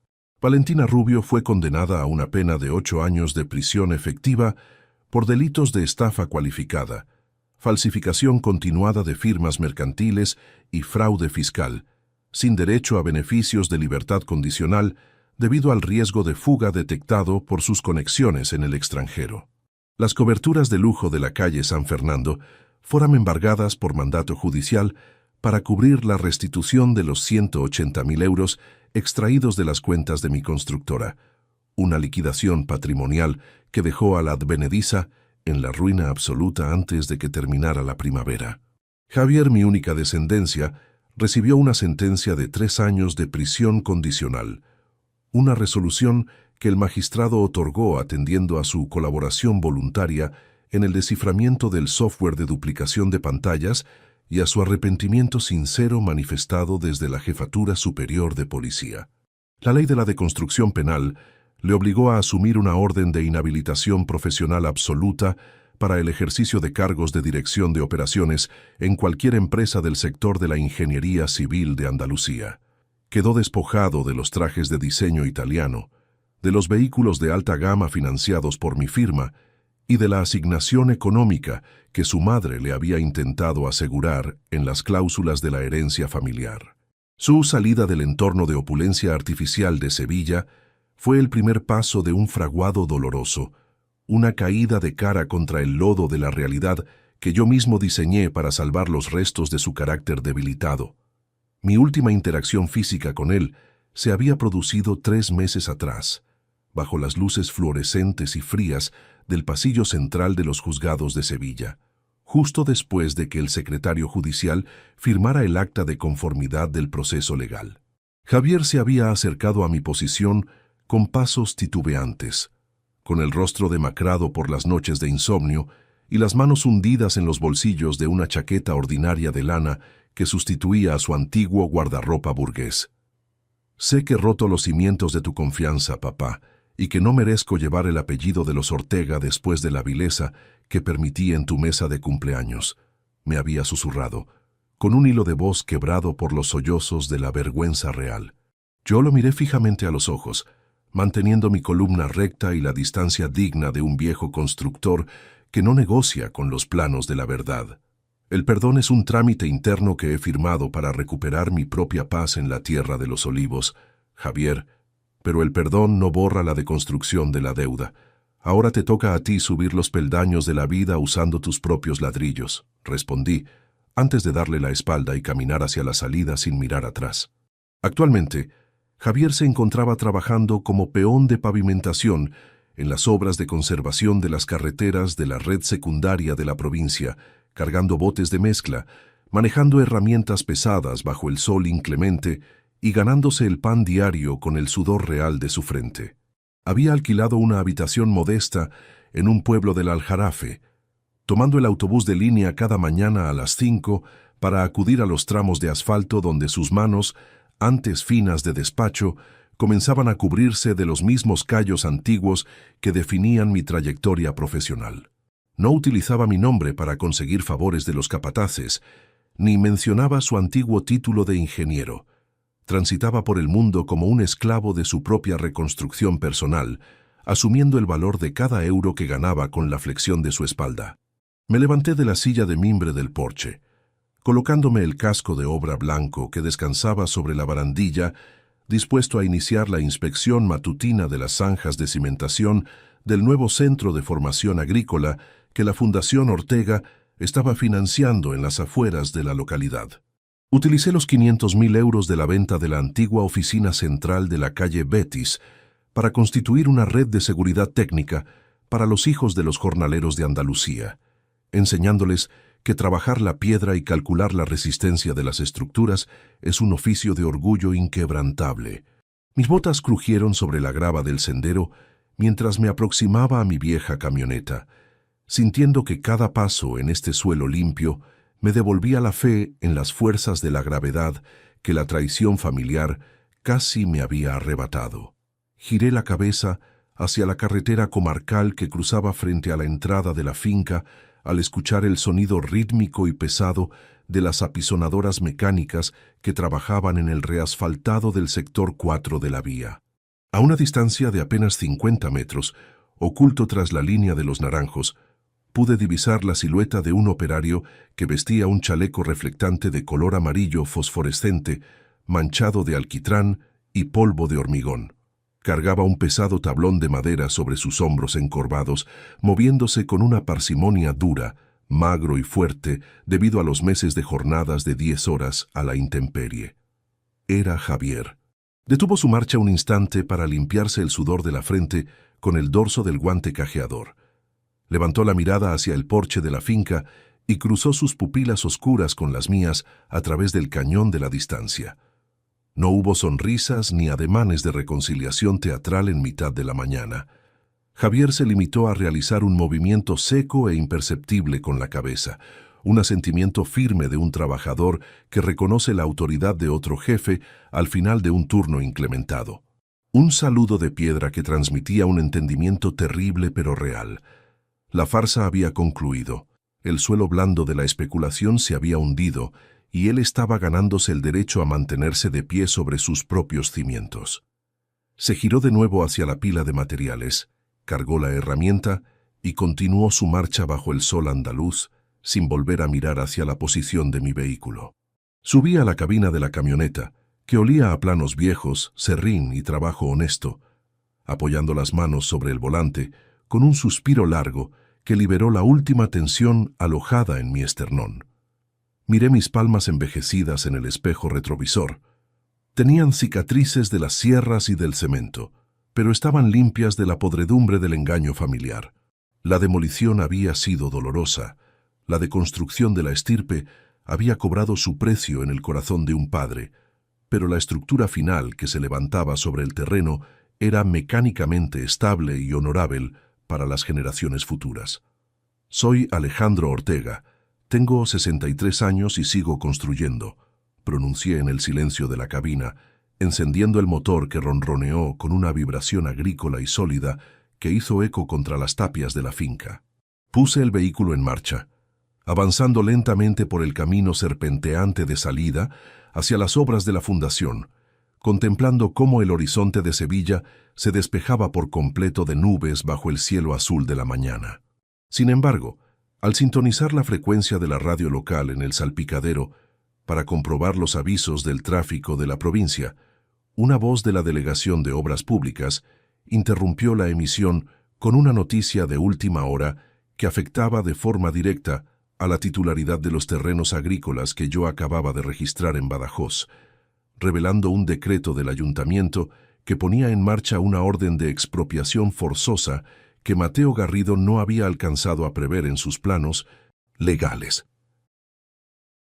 Valentina Rubio fue condenada a una pena de 8 años de prisión efectiva por delitos de estafa cualificada, falsificación continuada de firmas mercantiles y fraude fiscal, sin derecho a beneficios de libertad condicional debido al riesgo de fuga detectado por sus conexiones en el extranjero. Las coberturas de lujo de la calle San Fernando fueron embargadas por mandato judicial para cubrir la restitución de los 180.000 euros extraídos de las cuentas de mi constructora, una liquidación patrimonial que dejó a la advenediza en la ruina absoluta antes de que terminara la primavera. Javier, mi única descendencia, recibió una sentencia de 3 años de prisión condicional, una resolución que el magistrado otorgó atendiendo a su colaboración voluntaria en el desciframiento del software de duplicación de pantallas y a su arrepentimiento sincero manifestado desde la Jefatura Superior de Policía. La ley de la deconstrucción penal le obligó a asumir una orden de inhabilitación profesional absoluta para el ejercicio de cargos de dirección de operaciones en cualquier empresa del sector de la ingeniería civil de Andalucía. Quedó despojado de los trajes de diseño italiano, de los vehículos de alta gama financiados por mi firma y de la asignación económica que su madre le había intentado asegurar en las cláusulas de la herencia familiar. Su salida del entorno de opulencia artificial de Sevilla fue el primer paso de un fraguado doloroso, una caída de cara contra el lodo de la realidad que yo mismo diseñé para salvar los restos de su carácter debilitado. Mi última interacción física con él se había producido 3 meses atrás, bajo las luces fluorescentes y frías del pasillo central de los juzgados de Sevilla, justo después de que el secretario judicial firmara el acta de conformidad del proceso legal. Javier se había acercado a mi posición con pasos titubeantes, con el rostro demacrado por las noches de insomnio y las manos hundidas en los bolsillos de una chaqueta ordinaria de lana que sustituía a su antiguo guardarropa burgués. «Sé que he roto los cimientos de tu confianza, papá, y que no merezco llevar el apellido de los Ortega después de la vileza que permití en tu mesa de cumpleaños», me había susurrado, con un hilo de voz quebrado por los sollozos de la vergüenza real. Yo lo miré fijamente a los ojos, manteniendo mi columna recta y la distancia digna de un viejo constructor que no negocia con los planos de la verdad. «El perdón es un trámite interno que he firmado para recuperar mi propia paz en la tierra de los olivos, Javier, pero el perdón no borra la deconstrucción de la deuda. Ahora te toca a ti subir los peldaños de la vida usando tus propios ladrillos», respondí, antes de darle la espalda y caminar hacia la salida sin mirar atrás. Actualmente, Javier se encontraba trabajando como peón de pavimentación en las obras de conservación de las carreteras de la red secundaria de la provincia, cargando botes de mezcla, manejando herramientas pesadas bajo el sol inclemente y ganándose el pan diario con el sudor real de su frente. Había alquilado una habitación modesta en un pueblo del Aljarafe, tomando el autobús de línea cada mañana a las 5 para acudir a los tramos de asfalto donde sus manos, antes finas de despacho, comenzaban a cubrirse de los mismos callos antiguos que definían mi trayectoria profesional. No utilizaba mi nombre para conseguir favores de los capataces, ni mencionaba su antiguo título de ingeniero. Transitaba por el mundo como un esclavo de su propia reconstrucción personal, asumiendo el valor de cada euro que ganaba con la flexión de su espalda. Me levanté de la silla de mimbre del porche, colocándome el casco de obra blanco que descansaba sobre la barandilla, dispuesto a iniciar la inspección matutina de las zanjas de cimentación del nuevo centro de formación agrícola que la Fundación Ortega estaba financiando en las afueras de la localidad. Utilicé los 500.000 euros de la venta de la antigua oficina central de la calle Betis para constituir una red de seguridad técnica para los hijos de los jornaleros de Andalucía, enseñándoles que trabajar la piedra y calcular la resistencia de las estructuras es un oficio de orgullo inquebrantable. Mis botas crujieron sobre la grava del sendero mientras me aproximaba a mi vieja camioneta, sintiendo que cada paso en este suelo limpio me devolvía la fe en las fuerzas de la gravedad que la traición familiar casi me había arrebatado. Giré la cabeza hacia la carretera comarcal que cruzaba frente a la entrada de la finca al escuchar el sonido rítmico y pesado de las apisonadoras mecánicas que trabajaban en el reasfaltado del sector 4 de la vía. A una distancia de apenas 50 metros, oculto tras la línea de los naranjos, pude divisar la silueta de un operario que vestía un chaleco reflectante de color amarillo fosforescente, manchado de alquitrán y polvo de hormigón. Cargaba un pesado tablón de madera sobre sus hombros encorvados, moviéndose con una parsimonia dura, magro y fuerte debido a los meses de jornadas de 10 horas a la intemperie. Era Javier. Detuvo su marcha un instante para limpiarse el sudor de la frente con el dorso del guante cajeador. Levantó la mirada hacia el porche de la finca y cruzó sus pupilas oscuras con las mías a través del cañón de la distancia. No hubo sonrisas ni ademanes de reconciliación teatral en mitad de la mañana. Javier se limitó a realizar un movimiento seco e imperceptible con la cabeza, un asentimiento firme de un trabajador que reconoce la autoridad de otro jefe al final de un turno inclementado. Un saludo de piedra que transmitía un entendimiento terrible pero real. La farsa había concluido, el suelo blando de la especulación se había hundido y él estaba ganándose el derecho a mantenerse de pie sobre sus propios cimientos. Se giró de nuevo hacia la pila de materiales, cargó la herramienta y continuó su marcha bajo el sol andaluz, sin volver a mirar hacia la posición de mi vehículo. Subí a la cabina de la camioneta, que olía a planos viejos, serrín y trabajo honesto, apoyando las manos sobre el volante, con un suspiro largo que liberó la última tensión alojada en mi esternón. Miré mis palmas envejecidas en el espejo retrovisor. Tenían cicatrices de las sierras y del cemento, pero estaban limpias de la podredumbre del engaño familiar. La demolición había sido dolorosa. La deconstrucción de la estirpe había cobrado su precio en el corazón de un padre, pero la estructura final que se levantaba sobre el terreno era mecánicamente estable y honorable para las generaciones futuras. Soy Alejandro Ortega, tengo 63 años y sigo construyendo, pronuncié en el silencio de la cabina, encendiendo el motor que ronroneó con una vibración agrícola y sólida que hizo eco contra las tapias de la finca. Puse el vehículo en marcha, avanzando lentamente por el camino serpenteante de salida hacia las obras de la fundación, contemplando cómo el horizonte de Sevilla se despejaba por completo de nubes bajo el cielo azul de la mañana. Sin embargo, al sintonizar la frecuencia de la radio local en el salpicadero para comprobar los avisos del tráfico de la provincia, una voz de la Delegación de Obras Públicas interrumpió la emisión con una noticia de última hora que afectaba de forma directa a la titularidad de los terrenos agrícolas que yo acababa de registrar en Badajoz, revelando un decreto del ayuntamiento que ponía en marcha una orden de expropiación forzosa que Mateo Garrido no había alcanzado a prever en sus planos legales.